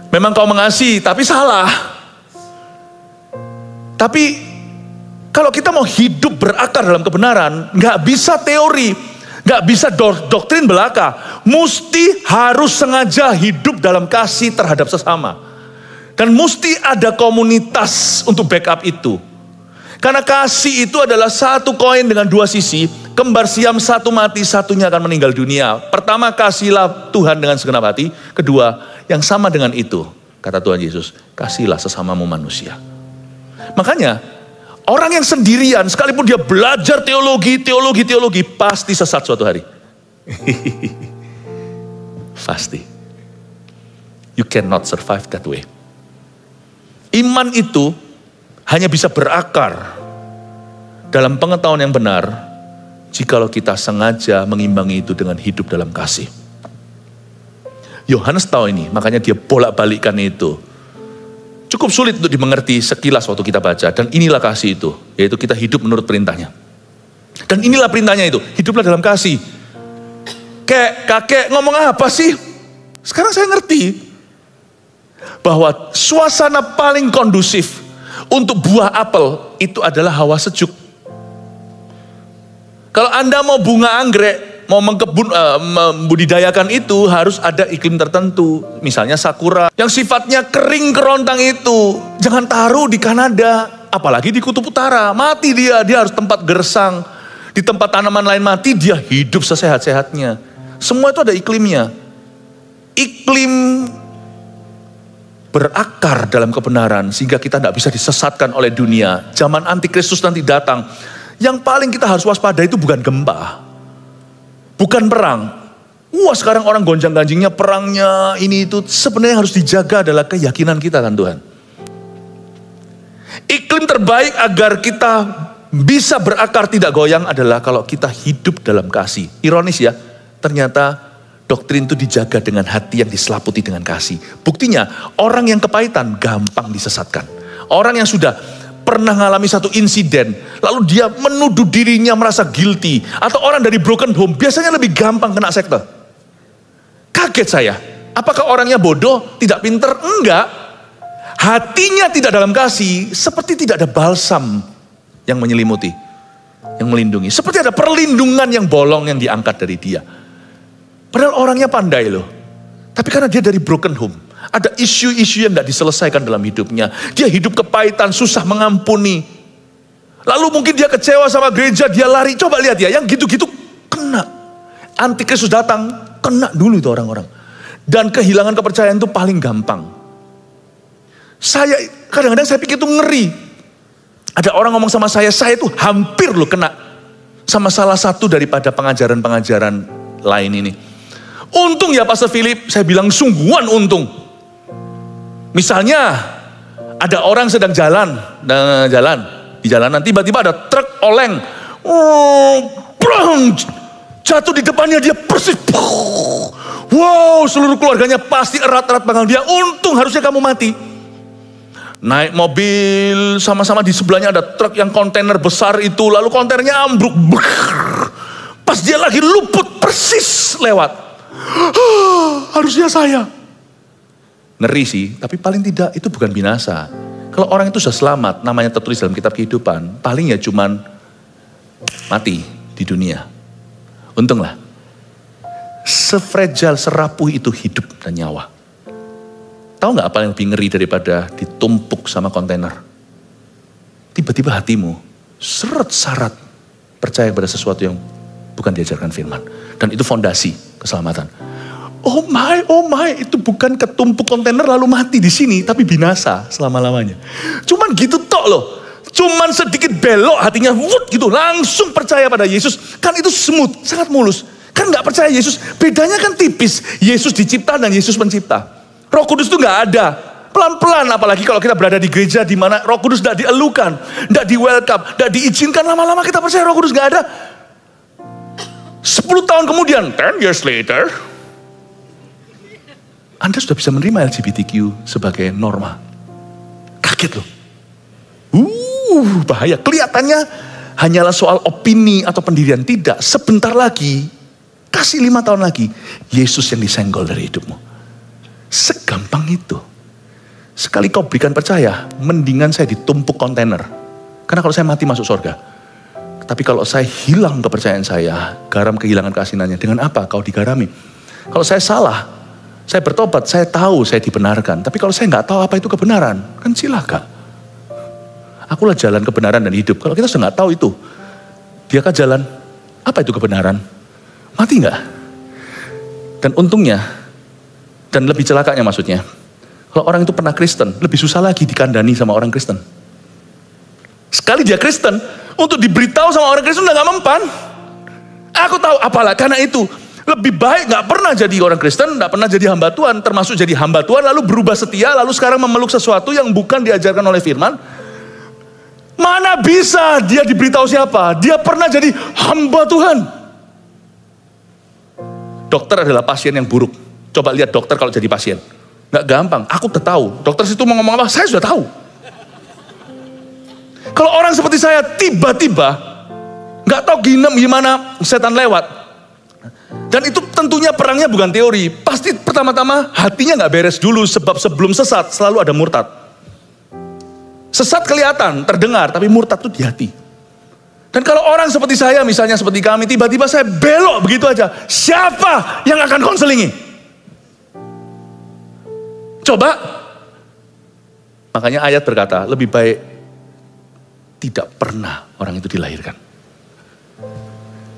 Memang kau mengasihi, tapi salah. Tapi kalau kita mau hidup berakar dalam kebenaran, nggak bisa teori, nggak bisa doktrin belaka, mesti harus sengaja hidup dalam kasih terhadap sesama. Dan mesti ada komunitas untuk backup itu. Karena kasih itu adalah satu koin dengan 2 sisi, kembar siam, satu mati, satunya akan meninggal dunia. Pertama, kasihlah Tuhan dengan segenap hati. Kedua, yang sama dengan itu, kata Tuhan Yesus, kasihlah sesamamu manusia. Makanya, orang yang sendirian, sekalipun dia belajar teologi, pasti sesat suatu hari. Pasti. You cannot survive that way. Iman itu hanya bisa berakar dalam pengetahuan yang benar, jikalau kita sengaja mengimbangi itu dengan hidup dalam kasih. Yohanes tahu ini, makanya dia bolak-balikkan itu. Cukup sulit untuk dimengerti sekilas waktu kita baca. Dan inilah kasih itu, yaitu kita hidup menurut perintahnya. Dan inilah perintahnya itu, hiduplah dalam kasih. Kakek ngomong apa sih? Sekarang saya ngerti. Bahwa suasana paling kondusif untuk buah apel, itu adalah hawa sejuk. Kalau Anda mau bunga anggrek, mau membudidayakan itu harus ada iklim tertentu. Misalnya sakura yang sifatnya kering kerontang itu. Jangan taruh di Kanada, apalagi di kutub utara. Mati dia harus tempat gersang. Di tempat tanaman lain mati, dia hidup sesehat-sehatnya. Semua itu ada iklimnya. Iklim berakar dalam kebenaran sehingga kita tidak bisa disesatkan oleh dunia. Zaman antikristus nanti datang. Yang paling kita harus waspada itu bukan gempa. Bukan perang. Sekarang orang gonjang-ganjingnya perangnya ini itu. Sebenarnya yang harus dijaga adalah keyakinan kita kan Tuhan. Iklim terbaik agar kita bisa berakar tidak goyang adalah kalau kita hidup dalam kasih. Ironis ya, ternyata doktrin itu dijaga dengan hati yang diselaputi dengan kasih. Buktinya orang yang kepahitan gampang disesatkan. Orang yang sudah pernah mengalami satu insiden, lalu dia menuduh dirinya merasa guilty, atau orang dari broken home, biasanya lebih gampang kena sekte. Kaget saya, apakah orangnya bodoh, tidak pinter? Enggak. Hatinya tidak dalam kasih, seperti tidak ada balsam yang menyelimuti, yang melindungi. Seperti ada perlindungan yang bolong yang diangkat dari dia. Padahal orangnya pandai loh, tapi karena dia dari broken home, ada isu-isu yang tidak diselesaikan dalam hidupnya. Dia hidup kepahitan, susah mengampuni. Lalu mungkin dia kecewa sama gereja, dia lari. Coba lihat ya, yang gitu-gitu kena. Antikristus datang, kena dulu itu orang-orang. Dan kehilangan kepercayaan itu paling gampang. Kadang-kadang saya pikir itu ngeri. Ada orang ngomong sama saya itu hampir loh kena sama salah satu daripada pengajaran-pengajaran lain ini. Untung ya Pastor Philip, saya bilang sungguhan untung. Misalnya ada orang sedang jalan di jalanan, tiba-tiba ada truk oleng, jatuh di depannya, dia persis, Wow, seluruh keluarganya pasti erat-erat pegang dia. Untung harusnya kamu mati. Naik mobil, sama-sama di sebelahnya ada truk yang kontainer besar itu. Lalu kontainernya ambruk. Pas dia lagi luput persis lewat. Harusnya saya. Ngeri sih, tapi paling tidak itu bukan binasa. Kalau orang itu sudah selamat, namanya tertulis dalam kitab kehidupan, paling ya cuman mati di dunia. Untunglah. Sefragile, serapuh itu hidup dan nyawa. Tahu nggak apa yang lebih ngeri daripada ditumpuk sama kontainer? Tiba-tiba hatimu syarat percaya pada sesuatu yang bukan diajarkan firman. Dan itu fondasi keselamatan. Oh my, itu bukan ketumpuk kontainer lalu mati di sini, tapi binasa selama-lamanya. Cuman gitu tok loh. Cuman sedikit belok hatinya, gitu, langsung percaya pada Yesus. Kan itu smooth, sangat mulus. Kan gak percaya Yesus, bedanya kan tipis. Yesus dicipta dan Yesus pencipta. Roh Kudus itu gak ada. Pelan-pelan, apalagi kalau kita berada di gereja di mana Roh Kudus gak dielukan, gak di welcome, gak diizinkan, lama-lama kita percaya Roh Kudus gak ada. 10 tahun kemudian, 10 years later, Anda sudah bisa menerima LGBTQ sebagai norma. Kaget loh. Bahaya. Kelihatannya hanyalah soal opini atau pendirian. Tidak, sebentar lagi, kasih 5 tahun lagi, Yesus yang disenggol dari hidupmu. Segampang itu. Sekali kau berikan percaya, mendingan saya ditumpuk kontainer. Karena kalau saya mati masuk surga. Tapi kalau saya hilang kepercayaan saya, garam kehilangan keasinannya, dengan apa kau digarami? Kalau saya salah, saya bertobat, saya tahu saya dibenarkan. Tapi kalau saya nggak tahu apa itu kebenaran, kan silakan. Akulah jalan kebenaran dan hidup. Kalau kita sudah nggak tahu itu, diakah jalan? Apa itu kebenaran? Mati nggak? Dan untungnya, dan lebih celakanya maksudnya, kalau orang itu pernah Kristen, lebih susah lagi dikandani sama orang Kristen. Sekali dia Kristen, untuk diberitahu sama orang Kristen udah gak mempan. Aku tahu apalah, karena itu lebih baik gak pernah jadi orang Kristen, gak pernah jadi hamba Tuhan, termasuk jadi hamba Tuhan, lalu berubah setia, lalu sekarang memeluk sesuatu yang bukan diajarkan oleh firman. Mana bisa dia diberitahu siapa? Dia pernah jadi hamba Tuhan. Dokter adalah pasien yang buruk. Coba lihat dokter kalau jadi pasien. Gak gampang, aku udah tahu. Dokter situ mau ngomong apa, saya sudah tahu. Kalau orang seperti saya tiba-tiba gak tahu gimana setan lewat. Dan itu tentunya perangnya bukan teori. Pasti pertama-tama hatinya gak beres dulu. Sebab sebelum sesat selalu ada murtad. Sesat kelihatan, terdengar, tapi murtad itu di hati. Dan kalau orang seperti saya, misalnya seperti kami, tiba-tiba saya belok begitu aja. Siapa yang akan konselingi? Coba. Makanya ayat berkata, lebih baik tidak pernah orang itu dilahirkan.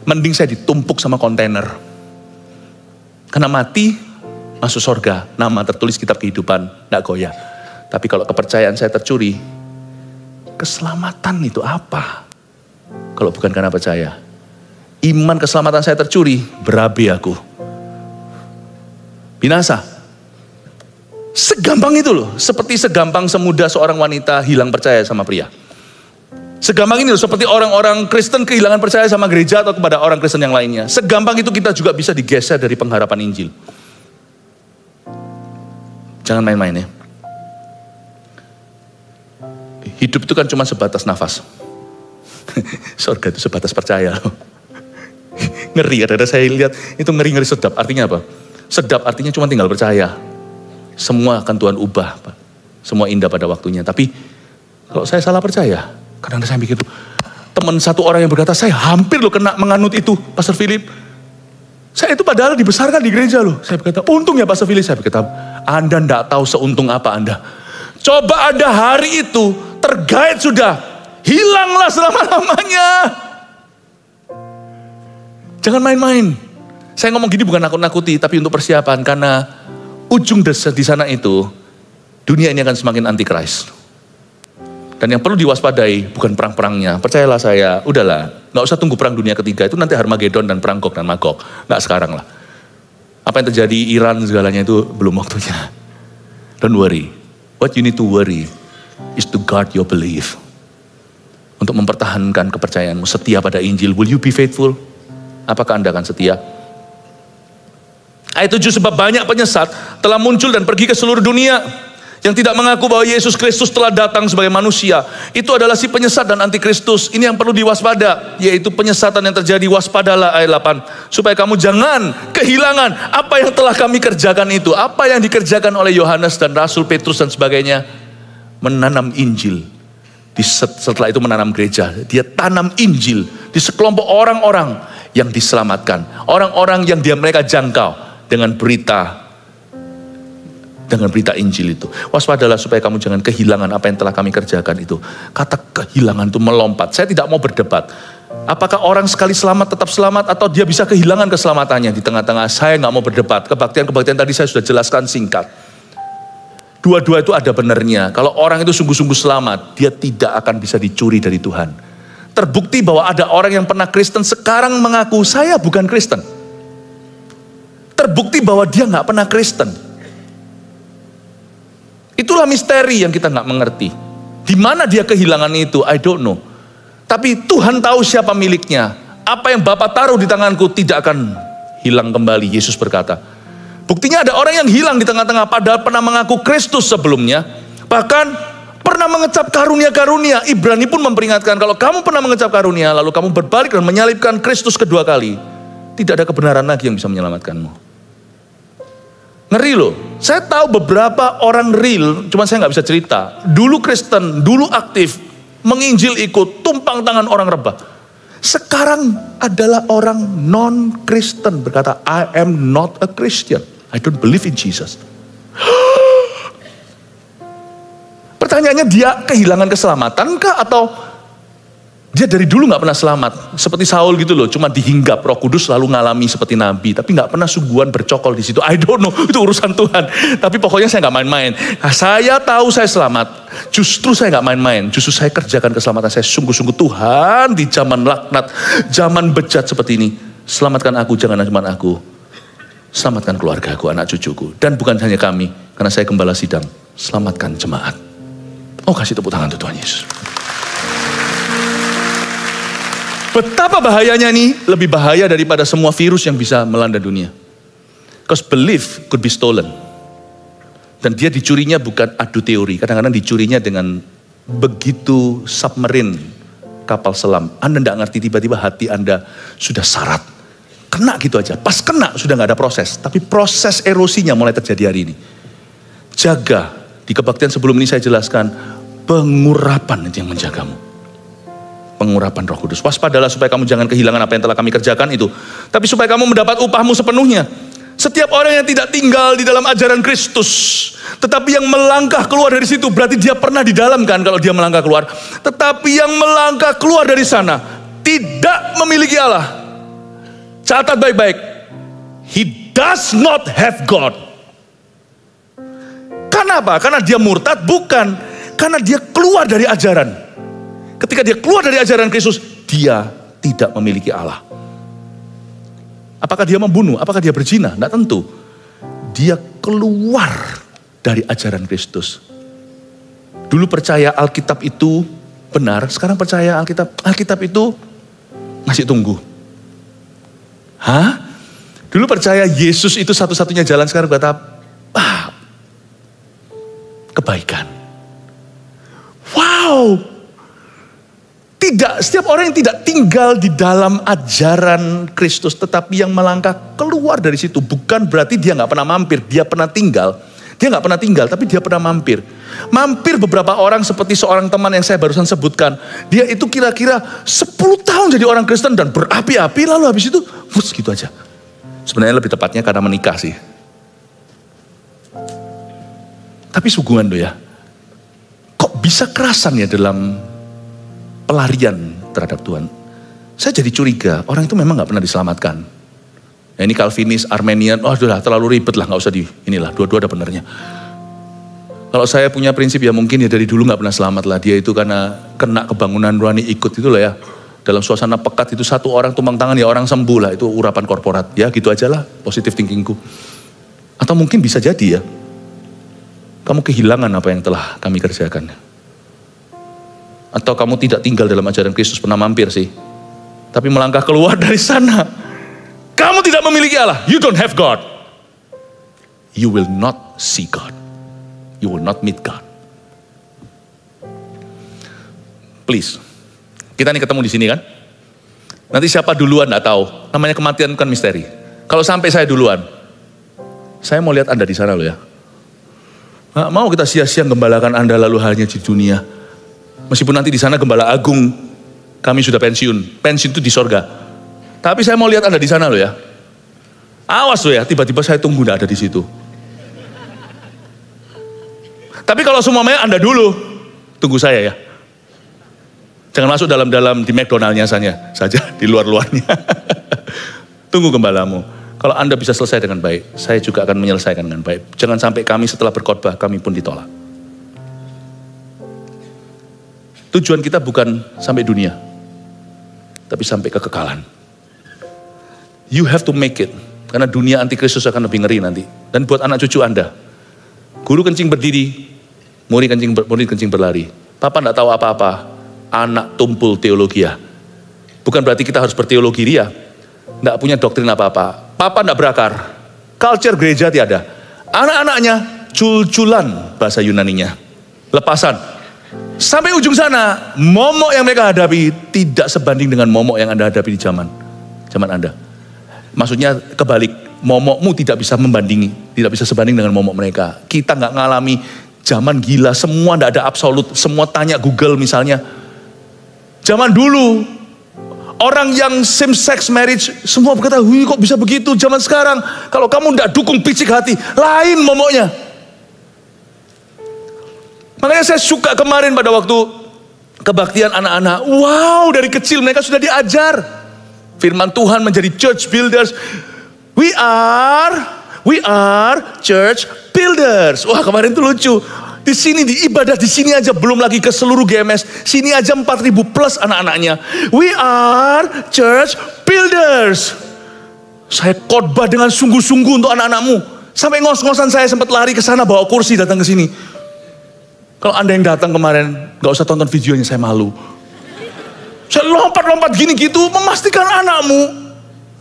Mending saya ditumpuk sama kontainer. Karena mati, masuk surga. Nama tertulis kitab kehidupan, tidak goyah. Tapi kalau kepercayaan saya tercuri, keselamatan itu apa? Kalau bukan karena percaya. Iman keselamatan saya tercuri, berabe aku. Binasa. Segampang itu loh. Seperti segampang semudah seorang wanita hilang percaya sama pria. Segampang ini loh, seperti orang-orang Kristen kehilangan percaya sama gereja atau kepada orang Kristen yang lainnya. Segampang itu kita juga bisa digeser dari pengharapan Injil. Jangan main-main ya. Hidup itu kan cuma sebatas nafas. Surga itu sebatas percaya loh. Ngeri, ada saya lihat itu ngeri-ngeri sedap. Artinya apa? Sedap artinya cuma tinggal percaya. Semua akan Tuhan ubah, Pak. Semua indah pada waktunya. Tapi kalau saya salah percaya, kadang saya mikir tuh, teman satu orang yang berkata, saya hampir loh kena menganut itu, Pastor Philip. Saya itu padahal dibesarkan di gereja loh. Saya berkata, untung ya Pastor Philip. Saya berkata, Anda enggak tahu seuntung apa Anda. Coba ada hari itu, tergait sudah. Hilanglah selama-lamanya. Jangan main-main. Saya ngomong gini bukan nakut-nakuti, tapi untuk persiapan. Karena ujung di sana itu, dunia ini akan semakin anti-Christ. Dan yang perlu diwaspadai bukan perang-perangnya. Percayalah saya, udahlah. Gak usah tunggu perang dunia ketiga. Itu nanti Harmagedon dan perang Gog dan Magog. Gak sekarang lah. Apa yang terjadi Iran segalanya itu belum waktunya. Don't worry. What you need to worry is to guard your belief. Untuk mempertahankan kepercayaanmu, setia pada Injil. Will you be faithful? Apakah Anda akan setia? Ayat 7, sebab banyak penyesat telah muncul dan pergi ke seluruh dunia, yang tidak mengaku bahwa Yesus Kristus telah datang sebagai manusia. Itu adalah si penyesat dan antikristus. Ini yang perlu diwaspada, yaitu penyesatan yang terjadi. Waspadalah, ayat 8, supaya kamu jangan kehilangan apa yang telah kami kerjakan itu. Apa yang dikerjakan oleh Yohanes dan Rasul Petrus dan sebagainya. Menanam Injil. Setelah itu menanam gereja. Dia tanam Injil di sekelompok orang-orang yang diselamatkan. Orang-orang yang mereka jangkau dengan berita Injil itu. Waspadalah supaya kamu jangan kehilangan apa yang telah kami kerjakan itu. Kata kehilangan itu melompat. Saya tidak mau berdebat. Apakah orang sekali selamat tetap selamat, atau dia bisa kehilangan keselamatannya di tengah-tengah. Saya nggak mau berdebat. Kebaktian tadi saya sudah jelaskan singkat. Dua-dua itu ada benarnya. Kalau orang itu sungguh-sungguh selamat, dia tidak akan bisa dicuri dari Tuhan. Terbukti bahwa ada orang yang pernah Kristen sekarang mengaku saya bukan Kristen. Terbukti bahwa dia nggak pernah Kristen. Itulah misteri yang kita nggak mengerti. Di mana dia kehilangan itu, I don't know. Tapi Tuhan tahu siapa miliknya. Apa yang Bapa taruh di tanganku tidak akan hilang kembali, Yesus berkata. Buktinya ada orang yang hilang di tengah-tengah, padahal pernah mengaku Kristus sebelumnya. Bahkan pernah mengecap karunia-karunia. Ibrani pun memperingatkan, kalau kamu pernah mengecap karunia, lalu kamu berbalik dan menyalibkan Kristus kedua kali, tidak ada kebenaran lagi yang bisa menyelamatkanmu. Ngeri loh. Saya tahu beberapa orang real, cuma saya nggak bisa cerita. Dulu Kristen, dulu aktif, menginjil ikut, tumpang tangan orang rebah. Sekarang adalah orang non-Kristen, berkata, I am not a Christian. I don't believe in Jesus. Pertanyaannya, dia kehilangan keselamatan kah, atau dia dari dulu nggak pernah selamat, seperti Saul gitu loh, cuma dihinggap Roh Kudus lalu ngalami seperti nabi, tapi nggak pernah sungguhan bercokol di situ. I don't know, itu urusan Tuhan. Tapi pokoknya saya nggak main-main. Nah, saya tahu saya selamat. Justru saya nggak main-main. Justru saya kerjakan keselamatan saya sungguh-sungguh. Tuhan, di zaman laknat, zaman bejat seperti ini, selamatkan aku, jangan cuma aku. Selamatkan keluarga aku, anak cucuku, dan bukan hanya kami, karena saya gembala sidang. Selamatkan jemaat. Oh, kasih tepuk tangan untuk Tuhan Yesus. Betapa bahayanya nih, lebih bahaya daripada semua virus yang bisa melanda dunia. Because belief could be stolen. Dan dia dicurinya bukan adu teori, kadang-kadang dicurinya dengan begitu submarine, kapal selam. Anda tidak ngerti, tiba-tiba hati Anda sudah syarat. Kena gitu aja, pas kena sudah gak ada proses. Tapi proses erosinya mulai terjadi hari ini. Jaga, di kebaktian sebelum ini saya jelaskan, pengurapan itu yang menjagamu. Pengurapan Roh Kudus. Waspadalah supaya kamu jangan kehilangan apa yang telah kami kerjakan itu. Tapi supaya kamu mendapat upahmu sepenuhnya. Setiap orang yang tidak tinggal di dalam ajaran Kristus, tetapi yang melangkah keluar dari situ, berarti dia pernah di dalam kan kalau dia melangkah keluar. Tetapi yang melangkah keluar dari sana, tidak memiliki Allah. Catat baik-baik. He does not have God. Kenapa? Karena dia murtad? Bukan. Karena dia keluar dari ajaran. Ketika dia keluar dari ajaran Kristus, dia tidak memiliki Allah. Apakah dia membunuh? Apakah dia berzina? Tidak tentu. Dia keluar dari ajaran Kristus. Dulu percaya Alkitab itu benar, sekarang percaya Alkitab itu masih tunggu. Hah? Dulu percaya Yesus itu satu-satunya jalan, sekarang berkata, kebaikan. Wow! Tidak, setiap orang yang tidak tinggal di dalam ajaran Kristus, tetapi yang melangkah keluar dari situ, bukan berarti dia nggak pernah mampir, dia pernah tinggal. Dia nggak pernah tinggal, tapi dia pernah mampir. Mampir beberapa orang seperti seorang teman yang saya barusan sebutkan. Dia itu kira-kira 10 tahun jadi orang Kristen dan berapi-api, lalu habis itu, gitu aja. Sebenarnya lebih tepatnya karena menikah sih. Tapi sungguhan loh ya, kok bisa kerasan ya dalam pelarian terhadap Tuhan. Saya jadi curiga, orang itu memang gak pernah diselamatkan. Ya, ini Calvinis, Armenian, terlalu ribet lah, gak usah inilah, dua-dua ada benernya. Kalau saya punya prinsip ya mungkin ya dari dulu gak pernah selamat lah. Dia itu karena kena kebangunan rohani ikut itu lah ya. Dalam suasana pekat itu satu orang tumbang tangan ya orang sembuh lah. Itu urapan korporat, ya gitu aja lah positive thinkingku. Atau mungkin bisa jadi ya, kamu kehilangan apa yang telah kami kerjakan. Atau kamu tidak tinggal dalam ajaran Kristus, pernah mampir sih. Tapi melangkah keluar dari sana. Kamu tidak memiliki Allah. You don't have God. you will not see God. You will not meet God. Please, kita nih ketemu di sini kan? Nanti siapa duluan nggak tahu. Namanya kematian kan misteri. Kalau sampai saya duluan, saya mau lihat Anda di sana loh ya. Nggak mau kita sia-sia gembalakan Anda lalu hanya di dunia. Meskipun nanti di sana gembala agung, kami sudah pensiun. Pensiun itu di sorga. Tapi saya mau lihat Anda di sana loh ya. Awas loh ya, tiba-tiba saya tunggu nggak ada di situ. Tapi kalau semuanya Anda dulu, tunggu saya ya. Jangan masuk dalam-dalam di McDonald-nya saja, di luar-luarnya. Tunggu gembalamu. Kalau Anda bisa selesai dengan baik, saya juga akan menyelesaikan dengan baik. Jangan sampai kami setelah berkhotbah, kami pun ditolak. Tujuan kita bukan sampai dunia, tapi sampai kekekalan. You have to make it. Karena dunia antikristus akan lebih ngeri nanti. Dan buat anak cucu Anda, guru kencing berdiri, murid kencing berlari. Papa enggak tahu apa-apa, anak tumpul teologi ya. Bukan berarti kita harus berteologi ria. Enggak punya doktrin apa-apa. Papa enggak berakar. Culture gereja tiada. Anak-anaknya cul-culan bahasa Yunaninya. Lepasan. Sampai ujung sana, momok yang mereka hadapi tidak sebanding dengan momok yang Anda hadapi di zaman Anda. Maksudnya kebalik, momokmu tidak bisa membandingi, tidak bisa sebanding dengan momok mereka. Kita nggak ngalami zaman gila, semua nggak ada absolut, semua tanya Google misalnya. Zaman dulu, orang yang same sex marriage, semua berkata, wih kok bisa begitu. Zaman sekarang, kalau kamu nggak dukung picik hati, lain momoknya. Makanya saya suka kemarin pada waktu kebaktian anak-anak, wow dari kecil mereka sudah diajar. Firman Tuhan menjadi church builders. We are church builders. Wah kemarin itu lucu. Di sini di ibadah di sini aja belum lagi ke seluruh GMS. Sini aja 4.000 plus anak-anaknya. We are church builders. Saya khotbah dengan sungguh-sungguh untuk anak-anakmu. Sampai ngos-ngosan saya sempat lari ke sana bawa kursi datang ke sini. Kalau Anda yang datang kemarin nggak usah tonton videonya, saya malu. Saya lompat-lompat gini gitu, memastikan anakmu,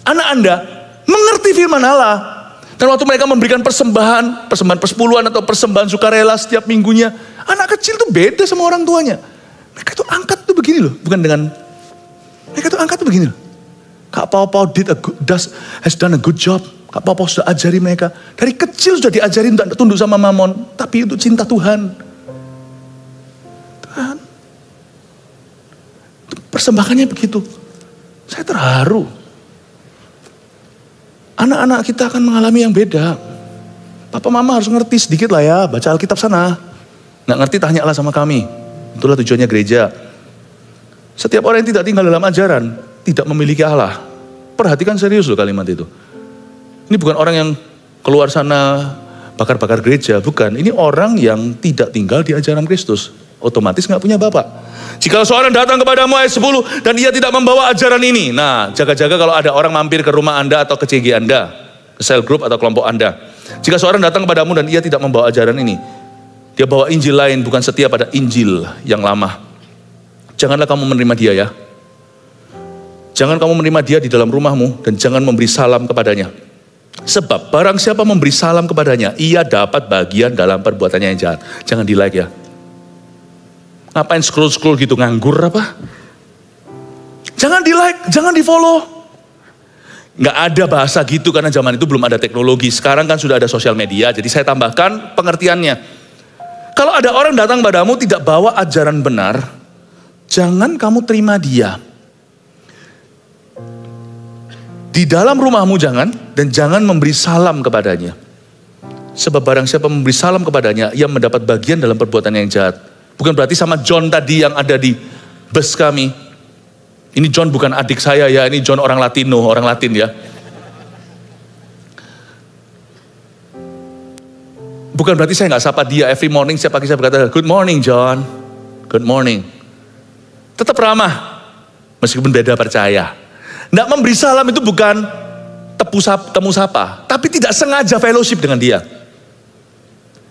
anak Anda, mengerti firman Allah. Dan waktu mereka memberikan persembahan persepuluhan atau persembahan sukarela setiap minggunya, anak kecil tuh beda sama orang tuanya. Mereka tuh angkat tuh begini loh, mereka tuh angkat tuh begini loh. Kak Pau has done a good job. Kak Pau sudah ajari mereka. Dari kecil sudah diajarin untuk tunduk sama Mamon, tapi untuk cinta Tuhan. Persembahkannya begitu. Saya terharu. Anak-anak kita akan mengalami yang beda. Papa mama harus ngerti sedikit lah ya. Baca Alkitab sana. Nggak ngerti tanyalah sama kami. Itulah tujuannya gereja. Setiap orang yang tidak tinggal dalam ajaran tidak memiliki Allah. Perhatikan serius loh kalimat itu. Ini bukan orang yang keluar sana bakar-bakar gereja. Bukan. Ini orang yang tidak tinggal di ajaran Kristus. Otomatis nggak punya bapak. Jika seorang datang kepadamu ayat 10 dan ia tidak membawa ajaran ini. Nah, jaga-jaga kalau ada orang mampir ke rumah Anda atau ke CG Anda, ke cell group atau kelompok Anda. Jika seorang datang kepadamu dan ia tidak membawa ajaran ini, dia bawa Injil lain bukan setia pada Injil yang lama. Janganlah kamu menerima dia ya. Jangan kamu menerima dia di dalam rumahmu dan jangan memberi salam kepadanya. Sebab barang siapa memberi salam kepadanya, ia dapat bagian dalam perbuatannya yang jahat. Jangan di like ya. Ngapain scroll gitu nganggur apa? Jangan di like, jangan di follow. Nggak ada bahasa gitu karena zaman itu belum ada teknologi. Sekarang kan sudah ada sosial media, jadi saya tambahkan pengertiannya. Kalau ada orang datang padamu tidak bawa ajaran benar, jangan kamu terima dia. Di dalam rumahmu jangan, dan jangan memberi salam kepadanya. Sebab barang siapa memberi salam kepadanya, ia mendapat bagian dalam perbuatan yang jahat. Bukan berarti sama John tadi yang ada di bus kami. Ini John bukan adik saya ya, ini John orang Latino, orang Latin ya. Bukan berarti saya nggak sapa dia every morning, setiap pagi saya berkata, good morning John, good morning. Tetap ramah, meskipun beda percaya. Nggak memberi salam itu bukan temu sapa, tapi tidak sengaja fellowship dengan dia.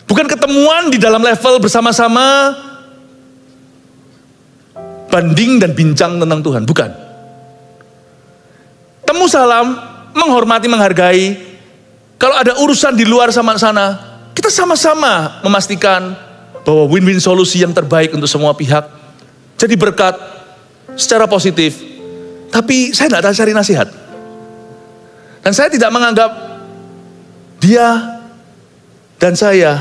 Bukan ketemuan di dalam level bersama-sama, banding dan bincang tentang Tuhan, bukan. Temu salam, menghormati, menghargai, Kalau ada urusan di luar sana, kita sama-sama memastikan bahwa win-win solusi yang terbaik untuk semua pihak. Jadi berkat secara positif. Tapi saya tidak cari nasihat. Dan saya tidak menganggap dia dan saya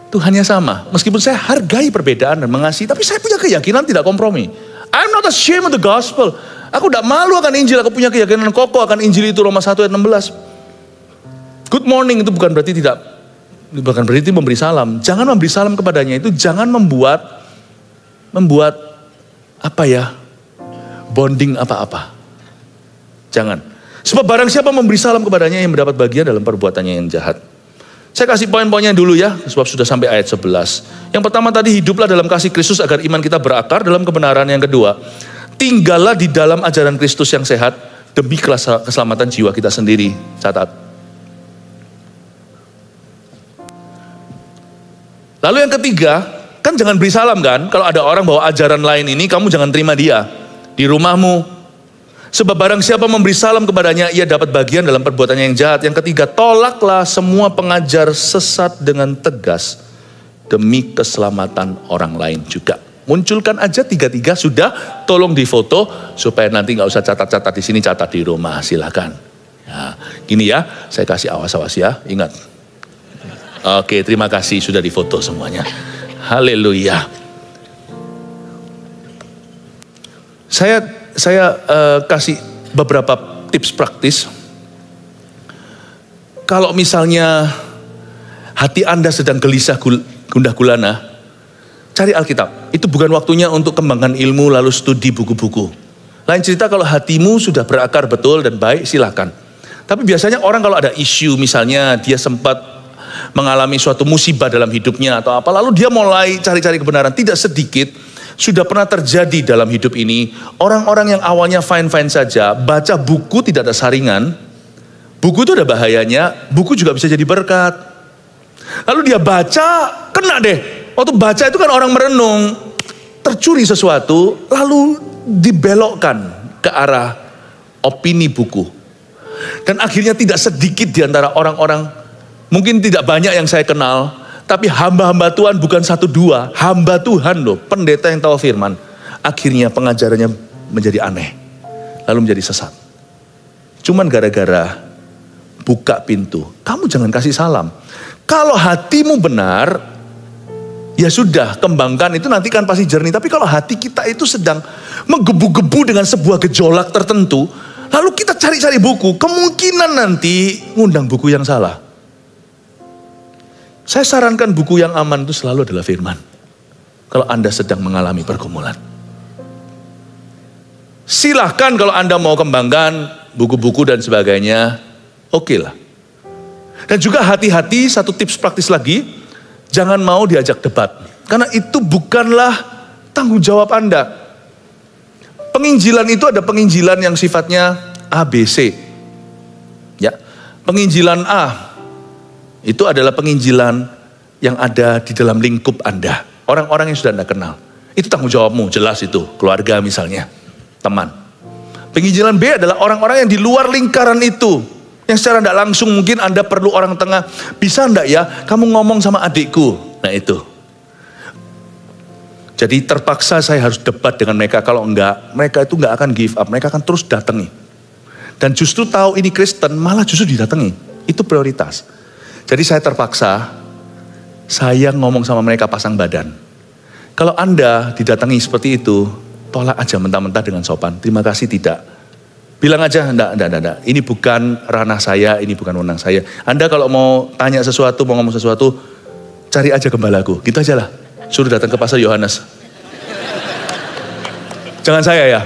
Tuhannya sama. Meskipun saya hargai perbedaan dan mengasihi, tapi saya punya keyakinan tidak kompromi. I'm not ashamed of the gospel. Aku tidak malu akan Injil, aku punya keyakinan kokoh akan Injil itu, Roma 1 ayat 16. Good morning itu bukan berarti memberi salam. Jangan memberi salam kepadanya itu, jangan membuat bonding apa-apa. Jangan. Sebab barang siapa memberi salam kepadanya yang mendapat bagian dalam perbuatannya yang jahat. Saya kasih poin-poinnya dulu ya, sebab sudah sampai ayat 11. Yang pertama tadi, hiduplah dalam kasih Kristus agar iman kita berakar dalam kebenaran. Yang kedua, tinggallah di dalam ajaran Kristus yang sehat demi keselamatan jiwa kita sendiri. Catat. Lalu yang ketiga, kan jangan beri salam kan. Kalau ada orang bawa ajaran lain ini, kamu jangan terima dia di rumahmu. Sebab barang siapa memberi salam kepadanya, ia dapat bagian dalam perbuatannya yang jahat. Yang ketiga, tolaklah semua pengajar sesat dengan tegas demi keselamatan orang lain juga. Munculkan aja 3-3 sudah, tolong difoto supaya nanti nggak usah catat-catat di sini, catat di rumah, silakan. Ya, gini ya, saya kasih awas-awas ya, ingat. Oke, terima kasih sudah difoto semuanya. Haleluya. Saya kasih beberapa tips praktis. Kalau misalnya hati Anda sedang gelisah gundah gulana, cari Alkitab. Itu bukan waktunya untuk kembangkan ilmu lalu studi buku-buku. Lain cerita kalau hatimu sudah berakar betul dan baik, silakan. Tapi biasanya orang kalau ada isu, misalnya dia sempat mengalami suatu musibah dalam hidupnya atau apa, lalu dia mulai cari-cari kebenaran. Tidak sedikit sudah pernah terjadi dalam hidup ini, orang-orang yang awalnya fine-fine saja, baca buku tidak ada saringan, buku itu ada bahayanya, buku juga bisa jadi berkat. Lalu dia baca, kena deh. Waktu baca itu kan orang merenung, tercuri sesuatu, lalu dibelokkan ke arah opini buku. Dan akhirnya tidak sedikit di antara orang-orang, mungkin tidak banyak yang saya kenal, tapi hamba-hamba Tuhan bukan 1-2, hamba Tuhan loh, pendeta yang tahu firman. Akhirnya pengajarannya menjadi aneh, lalu menjadi sesat. Cuman gara-gara buka pintu, kamu jangan kasih salam. Kalau hatimu benar, ya sudah, kembangkan itu nanti kan pasti jernih. Tapi kalau hati kita itu sedang menggebu-gebu dengan sebuah gejolak tertentu, lalu kita cari-cari buku, kemungkinan nanti ngundang buku yang salah. Saya sarankan buku yang aman itu selalu adalah firman. Kalau Anda sedang mengalami pergumulan. Silahkan kalau Anda mau kembangkan buku-buku dan sebagainya, oke lah. Dan juga hati-hati, satu tips praktis lagi, jangan mau diajak debat. Karena itu bukanlah tanggung jawab Anda. Penginjilan itu ada penginjilan yang sifatnya ABC. Ya, penginjilan A itu adalah penginjilan yang ada di dalam lingkup Anda. Orang-orang yang sudah Anda kenal. Itu tanggung jawabmu, jelas itu. Keluarga misalnya, teman. Penginjilan B adalah orang-orang yang di luar lingkaran itu. Yang secara tidak langsung mungkin Anda perlu orang tengah. Bisa enggak ya, kamu ngomong sama adikku. Nah itu. Jadi terpaksa saya harus debat dengan mereka. Kalau enggak, mereka itu enggak akan give up. Mereka akan terus datangi. Dan justru tahu ini Kristen, malah justru didatangi. Itu prioritas. Jadi saya terpaksa, saya ngomong sama mereka pasang badan. Kalau Anda didatangi seperti itu, tolak aja mentah-mentah dengan sopan. Terima kasih tidak. Bilang aja, enggak. Ini bukan ranah saya, ini bukan wewenang saya. Anda kalau mau tanya sesuatu, mau ngomong sesuatu, cari aja gembalaku. Gitu aja lah. Suruh datang ke Pastor Yohanes. Jangan saya ya.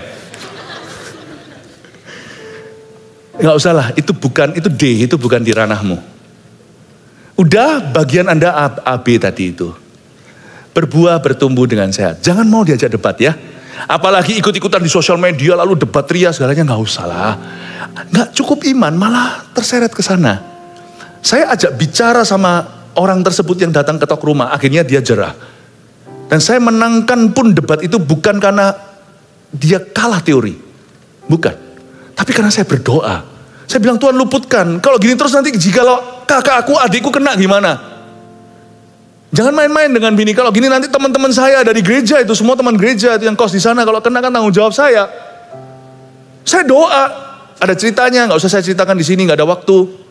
Enggak usah lah, itu bukan di ranahmu. Udah bagian Anda AB tadi itu. Berbuah bertumbuh dengan sehat. Jangan mau diajak debat ya. Apalagi ikut-ikutan di sosial media lalu debat ria segalanya, nggak usah lah. Nggak cukup iman malah terseret ke sana. Saya ajak bicara sama orang tersebut yang datang ketok rumah, akhirnya dia jerah. Dan saya menangkan pun debat itu bukan karena dia kalah teori. Bukan. Tapi karena saya berdoa. Saya bilang Tuhan luputkan. Kalau gini terus nanti jikalau kakak aku, adikku kena gimana? Jangan main-main dengan bini. Kalau gini nanti teman-teman saya dari gereja itu, semua teman gereja itu yang kos di sana, kalau kena kan tanggung jawab saya. Saya doa, ada ceritanya, nggak usah saya ceritakan di sini, nggak ada waktu.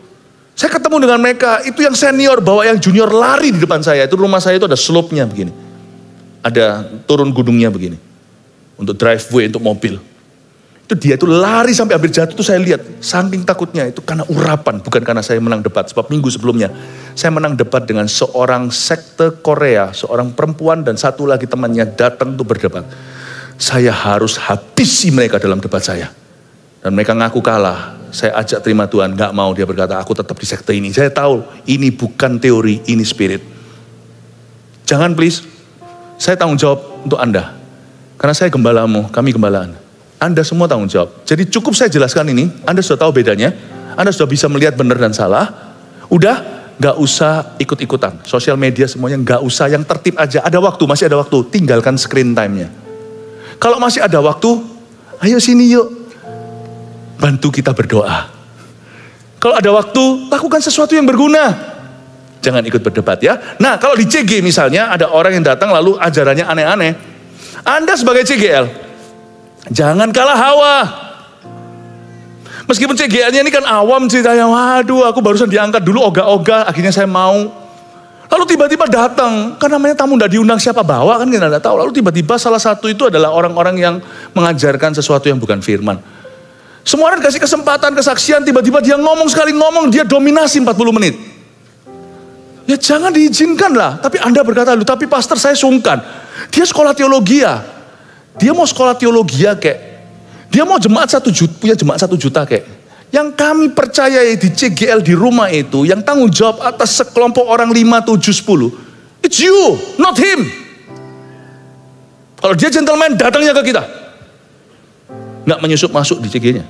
Saya ketemu dengan mereka, itu yang senior bawa yang junior lari di depan saya. Itu rumah saya itu ada slope-nya begini, ada turun gunungnya begini, untuk driveway untuk mobil. Itu dia itu lari sampai hampir jatuh, itu saya lihat, saking takutnya itu karena urapan, bukan karena saya menang debat. Sebab minggu sebelumnya saya menang debat dengan seorang sekte Korea, seorang perempuan dan satu lagi temannya datang untuk berdebat. Saya harus habisi mereka dalam debat saya. Dan mereka ngaku kalah. Saya ajak terima Tuhan, gak mau. Dia berkata, aku tetap di sekte ini. Saya tahu ini bukan teori, ini spirit. Jangan please, saya tanggung jawab untuk Anda. Karena saya gembalamu, kami gembalaan. Anda semua tanggung jawab. Jadi cukup saya jelaskan ini, Anda sudah tahu bedanya, Anda sudah bisa melihat benar dan salah. Udah, gak usah ikut-ikutan. Sosial media semuanya gak usah, yang tertib aja. Ada waktu, masih ada waktu, tinggalkan screen time-nya. Kalau masih ada waktu, ayo sini yuk. Bantu kita berdoa. Kalau ada waktu, lakukan sesuatu yang berguna. Jangan ikut berdebat ya. Nah, kalau di CG misalnya, ada orang yang datang lalu ajarannya aneh-aneh. Anda sebagai CGL, jangan kalah hawa. Meskipun CGL-nya ini kan awam ceritanya, waduh aku barusan diangkat dulu ogah-ogah, akhirnya saya mau. Lalu tiba-tiba datang, kan namanya tamu tidak diundang siapa bawa kan kita tidak tahu. Lalu tiba-tiba salah satu itu adalah orang-orang yang mengajarkan sesuatu yang bukan firman. Semua orang kasih kesempatan, kesaksian, tiba-tiba dia ngomong sekali ngomong, dia dominasi 40 menit. Ya jangan diizinkan lah. Tapi Anda berkata, lu tapi pastor saya sungkan. Dia sekolah teologi ya. Dia mau sekolah teologi ya kayak. Dia mau jemaat 1 juta, punya jemaat 1 juta kayak. Yang kami percayai di CGL di rumah itu, yang tanggung jawab atas sekelompok orang 5, 7, 10. It's you, not him. Kalau dia gentleman, datangnya ke kita. Nggak menyusup masuk di CG-nya.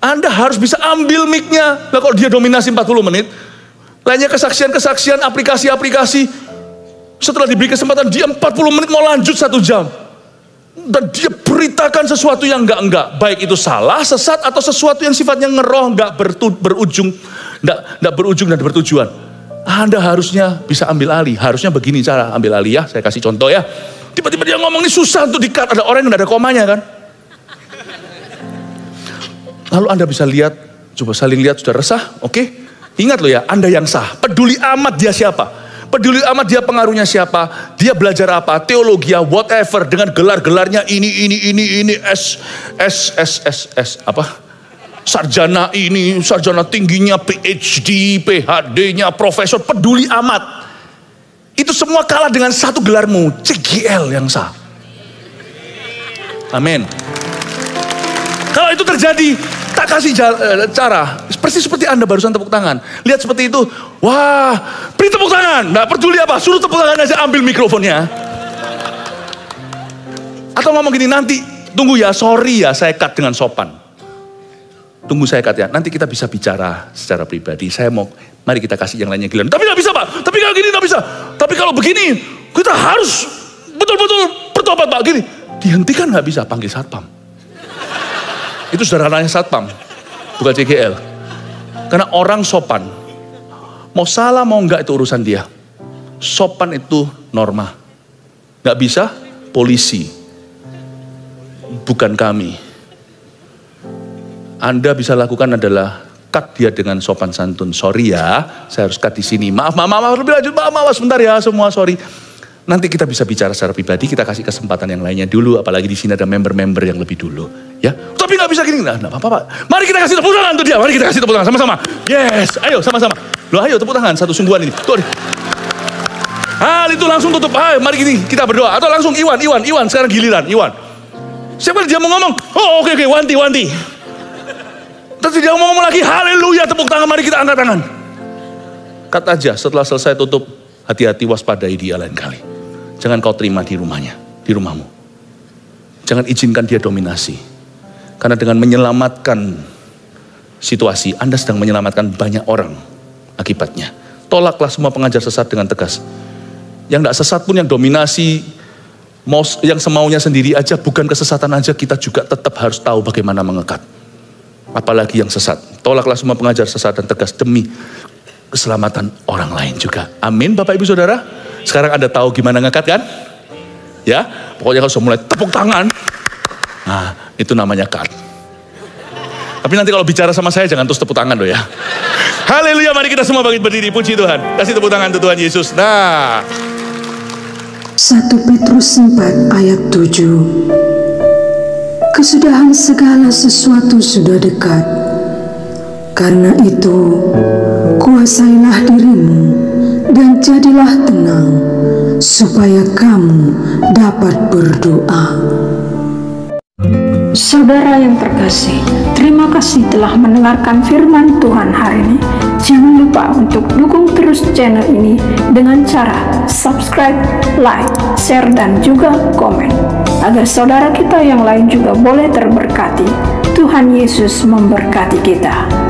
Anda harus bisa ambil mic-nya. Nah, kalau dia dominasi 40 menit, lainnya kesaksian-kesaksian, aplikasi-aplikasi. Setelah diberi kesempatan, dia 40 menit mau lanjut 1 jam. Dan dia beritakan sesuatu yang enggak. Baik itu salah, sesat, atau sesuatu yang sifatnya ngeroh, enggak berujung dan bertujuan. Anda harusnya bisa ambil alih. Harusnya begini cara ambil alih ya. Saya kasih contoh ya. Tiba-tiba dia ngomong ini susah untuk di-cut. Ada orang yang enggak ada komanya kan. Lalu Anda bisa lihat, coba saling lihat sudah resah, oke? Ingat loh ya, Anda yang sah. Peduli amat dia siapa. Peduli amat dia pengaruhnya siapa. Dia belajar apa, teologi ya, whatever. Dengan gelar-gelarnya ini, S, apa? Sarjana ini, sarjana tingginya, PhD, PhD-nya, profesor. Peduli amat. Itu semua kalah dengan satu gelarmu, CGL yang sah. Amin. Kalau itu terjadi, tak kasih cara. Persis seperti Anda barusan tepuk tangan. Lihat seperti itu. Wah, beri tepuk tangan. Nggak peduli apa, suruh tepuk tangan aja, ambil mikrofonnya. Atau ngomong gini, nanti tunggu ya, sorry ya, saya cut dengan sopan. Tunggu saya cut ya, nanti kita bisa bicara secara pribadi. Saya mau, mari kita kasih yang lainnya giliran. Tapi nggak bisa Pak, tapi kalau gini nggak bisa. Tapi kalau begini, kita harus betul-betul bertobat Pak. Gini, dihentikan nggak bisa, panggil satpam. Itu saudara nanya satpam, bukan CGL. Karena orang sopan, mau salah mau enggak itu urusan dia. Sopan itu norma. Nggak bisa, polisi. Bukan kami. Anda bisa lakukan adalah cut dia dengan sopan santun. Sorry ya, saya harus cut di sini. Maaf, lebih lanjut, maaf, sebentar ya semua, sorry. Nanti kita bisa bicara secara pribadi, kita kasih kesempatan yang lainnya dulu, apalagi di sini ada member-member yang lebih dulu, ya. Tapi nggak bisa gini, nah, apa-apa Pak. Mari kita kasih tepuk tangan untuk dia, mari kita kasih tepuk tangan sama-sama. Yes, ayo sama-sama. Loh, ayo tepuk tangan, satu sungguhan ini. Tuh. Hal itu langsung tutup. Ayo, mari gini kita berdoa. Atau langsung Iwan, sekarang giliran Iwan. Siapa dia mau ngomong? Oh, oke, Wanti. Terus dia mau ngomong lagi, haleluya, tepuk tangan, mari kita angkat tangan. Kata aja, setelah selesai tutup, hati-hati waspadai dia lain kali. Jangan kau terima di rumahnya, di rumahmu. Jangan izinkan dia dominasi. Karena dengan menyelamatkan situasi, Anda sedang menyelamatkan banyak orang akibatnya. Tolaklah semua pengajar sesat dengan tegas. Yang tidak sesat pun yang dominasi, yang semaunya sendiri aja, bukan kesesatan aja, kita juga tetap harus tahu bagaimana mengekat. Apalagi yang sesat. Tolaklah semua pengajar sesat dan tegas demi keselamatan orang lain juga. Amin Bapak Ibu Saudara. Sekarang Anda tahu gimana ngangkat kan? Ya, pokoknya kalau sudah mulai tepuk tangan, nah itu namanya cut. Tapi nanti kalau bicara sama saya jangan terus tepuk tangan loh ya. Haleluya, mari kita semua bangkit berdiri, puji Tuhan. Kasih tepuk tangan untuk Tuhan Yesus. Nah, 1 Petrus 4 ayat 7. Kesudahan segala sesuatu sudah dekat. Karena itu, kuasailah dirimu dan jadilah tenang, supaya kamu dapat berdoa. Saudara yang terkasih, terima kasih telah mendengarkan firman Tuhan hari ini. Jangan lupa untuk dukung terus channel ini dengan cara subscribe, like, share, dan juga komen, agar saudara kita yang lain juga boleh terberkati. Tuhan Yesus memberkati kita.